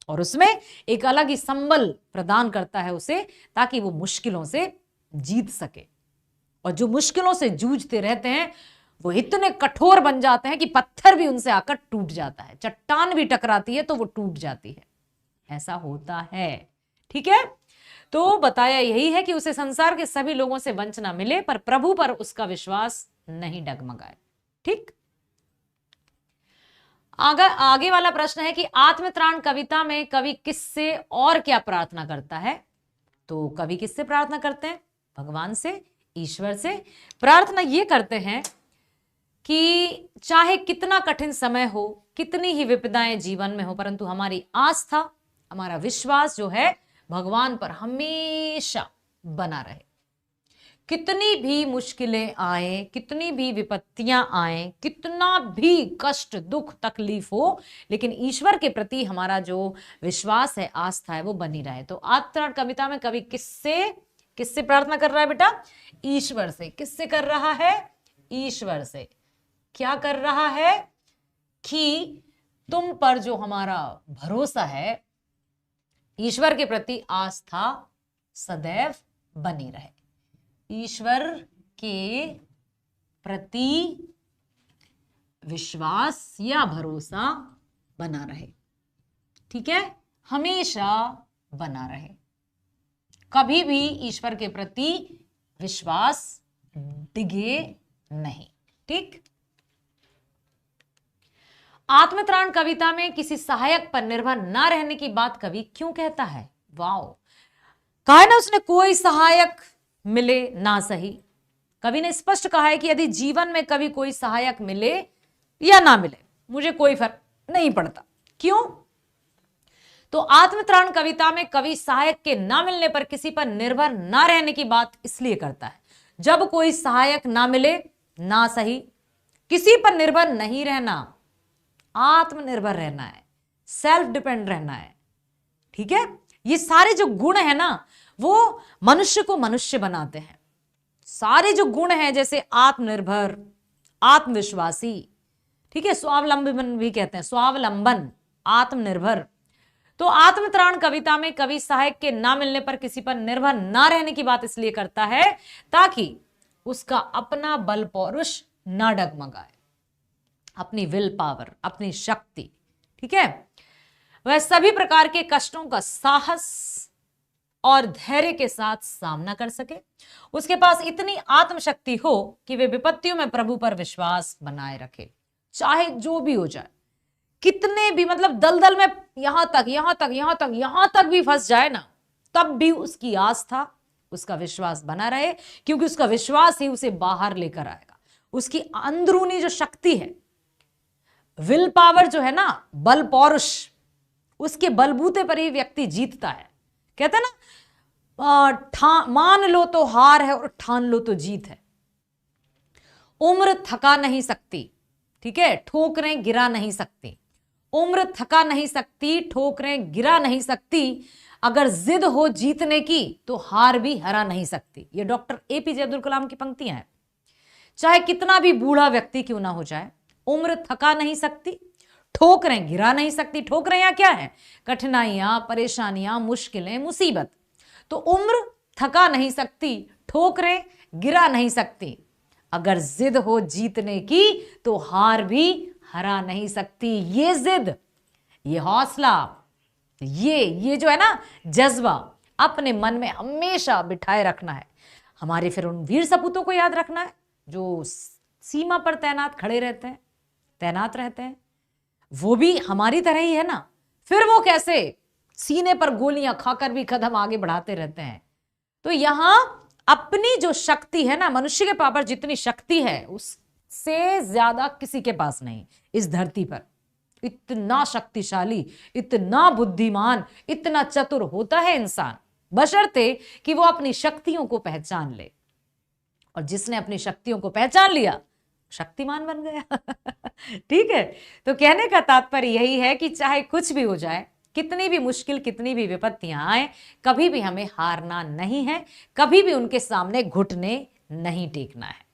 और उसमें एक अलग ही संबल प्रदान करता है उसे, ताकि वो मुश्किलों से जीत सके। और जो मुश्किलों से जूझते रहते हैं वो इतने कठोर बन जाते हैं कि पत्थर भी उनसे आकर टूट जाता है, चट्टान भी टकराती है तो वो टूट जाती है। ऐसा होता है। ठीक है। तो बताया यही है कि उसे संसार के सभी लोगों से वंचना मिले पर प्रभु पर उसका विश्वास नहीं डगमगाए। ठीक। आगे वाला प्रश्न है कि आत्मत्राण कविता में कवि किससे और क्या प्रार्थना करता है। तो कवि किससे प्रार्थना करते हैं? भगवान से, ईश्वर से। प्रार्थना ये करते हैं कि चाहे कितना कठिन समय हो, कितनी ही विपदाएं जीवन में हो, परंतु हमारी आस्था, हमारा विश्वास जो है भगवान पर हमेशा बना रहे। कितनी भी मुश्किलें आए, कितनी भी विपत्तियां आए, कितना भी कष्ट दुख तकलीफ हो, लेकिन ईश्वर के प्रति हमारा जो विश्वास है, आस्था है, वो बनी रहे। तो आत्मतृण कविता में कवि किससे प्रार्थना कर रहा है बेटा? ईश्वर से। किससे कर रहा है? ईश्वर से। क्या कर रहा है? कि तुम पर जो हमारा भरोसा है, ईश्वर के प्रति आस्था सदैव बनी रहे। ईश्वर के प्रति विश्वास या भरोसा बना रहे। ठीक है, हमेशा बना रहे। कभी भी ईश्वर के प्रति विश्वास डिगे नहीं। ठीक। आत्मत्राण कविता में किसी सहायक पर निर्भर ना रहने की बात कवि क्यों कहता है? वाओ, कहा ना उसने, कोई सहायक मिले ना सही। कवि ने स्पष्ट कहा है कि यदि जीवन में कभी कोई सहायक मिले या ना मिले, मुझे कोई फर्क नहीं पड़ता। क्यों? तो आत्मत्राण कविता में कवि सहायक के ना मिलने पर किसी पर निर्भर ना रहने की बात इसलिए करता है, जब कोई सहायक ना मिले ना सही, किसी पर निर्भर नहीं रहना, आत्मनिर्भर रहना है, सेल्फ डिपेंड रहना है। ठीक है, ये सारे जो गुण है ना, वो मनुष्य को मनुष्य बनाते हैं। सारे जो गुण हैं, जैसे आत्मनिर्भर, आत्मविश्वासी, ठीक है, स्वावलंबन भी कहते हैं, स्वावलंबन, आत्मनिर्भर। तो आत्मत्राण कविता में कवि सहायक के ना मिलने पर किसी पर निर्भर ना रहने की बात इसलिए करता है ताकि उसका अपना बल पौरुष ना डगमगाए, अपनी विल पावर, अपनी शक्ति, ठीक है, वह सभी प्रकार के कष्टों का साहस और धैर्य के साथ सामना कर सके। उसके पास इतनी आत्मशक्ति हो कि वे विपत्तियों में प्रभु पर विश्वास बनाए रखे, चाहे जो भी हो जाए, कितने भी मतलब दलदल में यहां तक भी फंस जाए ना, तब भी उसकी आस्था, उसका विश्वास बना रहे, क्योंकि उसका विश्वास ही उसे बाहर लेकर आएगा। उसकी अंदरूनी जो शक्ति है, विल पावर जो है ना, बल पौरुष, उसके बलबूते पर ही व्यक्ति जीतता है। कहते हैं ना, मान लो तो हार है और ठान लो तो जीत है। उम्र थका नहीं सकती, ठीक है, ठोकरें गिरा नहीं सकती। उम्र थका नहीं सकती, ठोकरें गिरा नहीं सकती। अगर जिद हो जीतने की तो हार भी हरा नहीं सकती। ये डॉक्टर एपीजे अब्दुल कलाम की पंक्तियां हैं। चाहे कितना भी बूढ़ा व्यक्ति क्यों ना हो जाए, उम्र थका नहीं सकती, ठोकरें गिरा नहीं सकती। ठोकरें यहां क्या है? कठिनाइयां, परेशानियां, मुश्किलें, मुसीबत। तो उम्र थका नहीं सकती, ठोकरें गिरा नहीं सकती। अगर जिद हो जीतने की तो हार भी हरा नहीं सकती। ये जिद, ये हौसला, ये जो है ना जज्बा, अपने मन में हमेशा बिठाए रखना है। हमारे फिर उन वीर सपूतों को याद रखना है जो सीमा पर तैनात रहते हैं। वो भी हमारी तरह ही है ना। फिर वो कैसे सीने पर गोलियां खाकर भी कदम आगे बढ़ाते रहते हैं। तो यहां अपनी जो शक्ति है ना, मनुष्य के पास जितनी शक्ति है उससे ज्यादा किसी के पास नहीं इस धरती पर। इतना शक्तिशाली, इतना बुद्धिमान, इतना चतुर होता है इंसान, बशर्ते कि वो अपनी शक्तियों को पहचान ले। और जिसने अपनी शक्तियों को पहचान लिया, शक्तिमान बन गया। ठीक है, तो कहने का तात्पर्य यही है कि चाहे कुछ भी हो जाए, कितनी भी मुश्किल, कितनी भी विपत्तियां आए, कभी भी हमें हारना नहीं है, कभी भी उनके सामने घुटने नहीं टेकना है।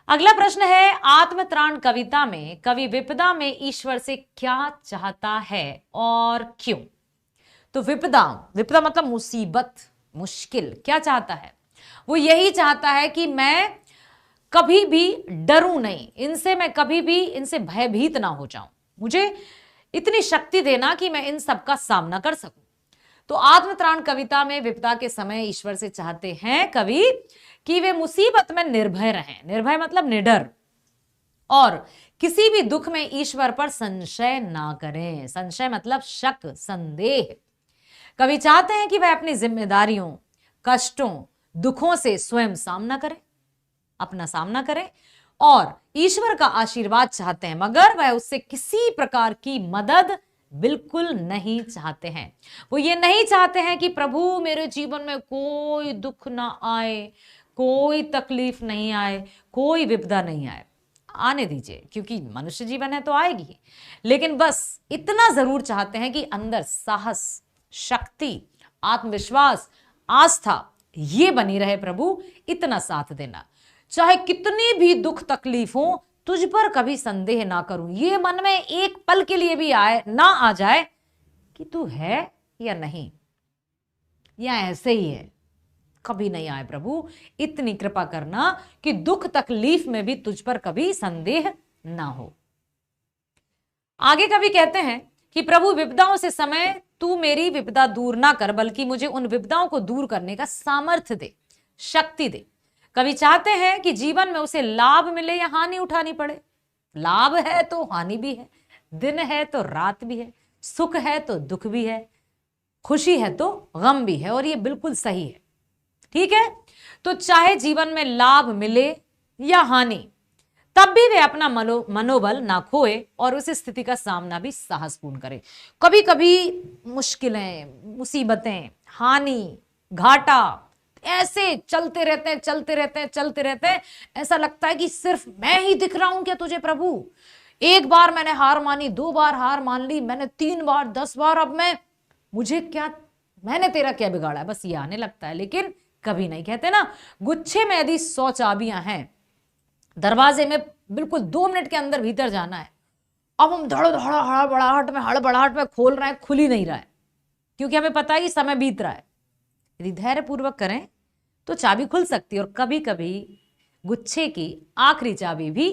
अगला प्रश्न है, आत्मत्राण कविता में कवि विपदा में ईश्वर से क्या चाहता है और क्यों? तो विपदा मतलब मुसीबत, मुश्किल, क्या चाहता है? वो यही चाहता है कि मैं कभी भी डरूं नहीं इनसे, मैं कभी भी इनसे भयभीत ना हो जाऊं। मुझे इतनी शक्ति देना कि मैं इन सब का सामना कर सकूं। तो आत्मत्राण कविता में विपदा के समय ईश्वर से चाहते हैं कवि कि वे मुसीबत में निर्भय रहें। निर्भय मतलब निडर, और किसी भी दुख में ईश्वर पर संशय ना करें। संशय मतलब शक, संदेह। कवि चाहते हैं कि वह अपनी जिम्मेदारियों, कष्टों, दुखों से स्वयं अपना सामना करें और ईश्वर का आशीर्वाद चाहते हैं, मगर वह उससे किसी प्रकार की मदद बिल्कुल नहीं चाहते हैं। वो ये नहीं चाहते हैं कि प्रभु मेरे जीवन में कोई दुख ना आए, कोई तकलीफ नहीं आए, कोई विपदा नहीं आए। आने दीजिए, क्योंकि मनुष्य जीवन है तो आएगी, लेकिन बस इतना जरूर चाहते हैं कि अंदर साहस, शक्ति, आत्मविश्वास, आस्था ये बनी रहे। प्रभु इतना साथ देना, चाहे कितनी भी दुख तकलीफ हो, तुझ पर कभी संदेह ना करूं। ये मन में एक पल के लिए भी आए ना आ जाए कि तू है या नहीं, या ऐसे ही है, कभी नहीं आए। प्रभु इतनी कृपा करना कि दुख तकलीफ में भी तुझ पर कभी संदेह ना हो। आगे कभी कहते हैं कि प्रभु विपदाओं से समय तू मेरी विपदा दूर ना कर, बल्कि मुझे उन विपदाओं को दूर करने का सामर्थ्य दे, शक्ति दे। कभी चाहते हैं कि जीवन में उसे लाभ मिले या हानि उठानी पड़े। लाभ है तो हानि भी है, दिन है तो रात भी है, सुख है तो दुख भी है, खुशी है तो गम भी है, और ये बिल्कुल सही है। ठीक है, तो चाहे जीवन में लाभ मिले या हानि, तब भी वे अपना मनोबल ना खोए और उस स्थिति का सामना भी साहसपूर्ण करें। कभी कभी मुश्किलें, मुसीबतें, हानि, घाटा ऐसे चलते रहते हैं, चलते रहते हैं, चलते रहते हैं। ऐसा लगता है कि सिर्फ मैं ही दिख रहा हूं क्या तुझे प्रभु? एक बार मैंने हार मानी, 2 बार हार मान ली, मैंने 3 बार, 10 बार, अब मुझे क्या, मैंने तेरा क्या बिगाड़ा है? बस ये आने लगता है। लेकिन कभी नहीं कहते ना, गुच्छे में यदि 100 चाबियां हैं, दरवाजे में बिल्कुल 2 मिनट के अंदर भीतर जाना है, अब हम धड़ धड़ हड़बड़ाहट में खोल रहे हैं, खुल ही नहीं रहा है, क्योंकि हमें पता है कि समय बीत रहा है। यदि धैर्य पूर्वक करें तो चाबी खुल सकती है, और कभी कभी गुच्छे की आखिरी चाबी भी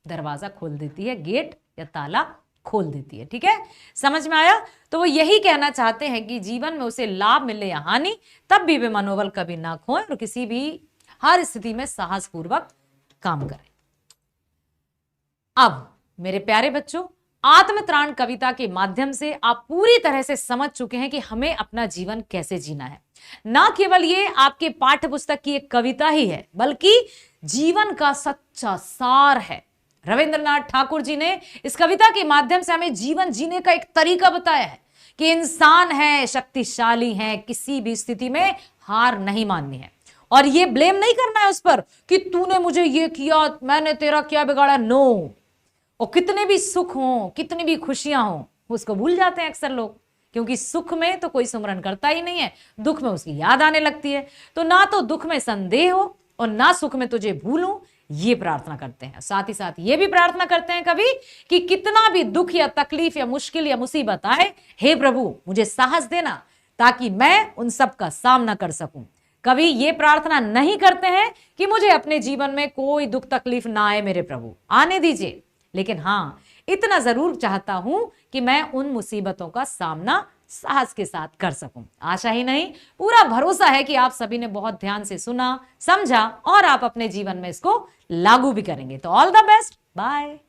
दरवाजा खोल देती है, गेट या ताला खोल देती है। ठीक है, समझ में आया? तो वो यही कहना चाहते हैं कि जीवन में उसे लाभ मिले या हानि, तब भी वे मनोबल कभी ना खोएं और किसी भी हर स्थिति में साहसपूर्वक काम करें। अब मेरे प्यारे बच्चों, आत्मत्राण कविता के माध्यम से आप पूरी तरह से समझ चुके हैं कि हमें अपना जीवन कैसे जीना है। ना केवल ये आपके पाठ्य पुस्तक की एक कविता ही है, बल्कि जीवन का सच्चा सार है। रविंद्रनाथ ठाकुर जी ने इस कविता के माध्यम से हमें जीवन जीने का एक तरीका बताया है कि इंसान है, शक्तिशाली है, किसी भी स्थिति में हार नहीं माननी है, और ये ब्लेम नहीं करना है उस पर कि तूने मुझे ये किया, मैंने तेरा क्या बिगाड़ा। नो, और कितने भी सुख हो, कितनी भी खुशियां हो, उसको भूल जाते हैं अक्सर लोग, क्योंकि सुख में तो कोई सुमरन करता ही नहीं है, दुख में उसकी याद आने लगती है। तो ना तो दुख में संदेह हो और ना सुख में तुझे भूलूं, ये प्रार्थना करते हैं। साथ ही साथ ये भी प्रार्थना करते हैं कभी कि कितना भी दुख या तकलीफ या मुश्किल या मुसीबत आए, हे प्रभु मुझे साहस देना ताकि मैं उन सब का सामना कर सकूं। कभी ये प्रार्थना नहीं करते हैं कि मुझे अपने जीवन में कोई दुख तकलीफ ना आए मेरे प्रभु, आने दीजिए, लेकिन हाँ इतना जरूर चाहता हूं कि मैं उन मुसीबतों का सामना साहस के साथ कर सकूं। आशा ही नहीं, पूरा भरोसा है कि आप सभी ने बहुत ध्यान से सुना, समझा और आप अपने जीवन में इसको लागू भी करेंगे। तो ऑल द बेस्ट, बाय।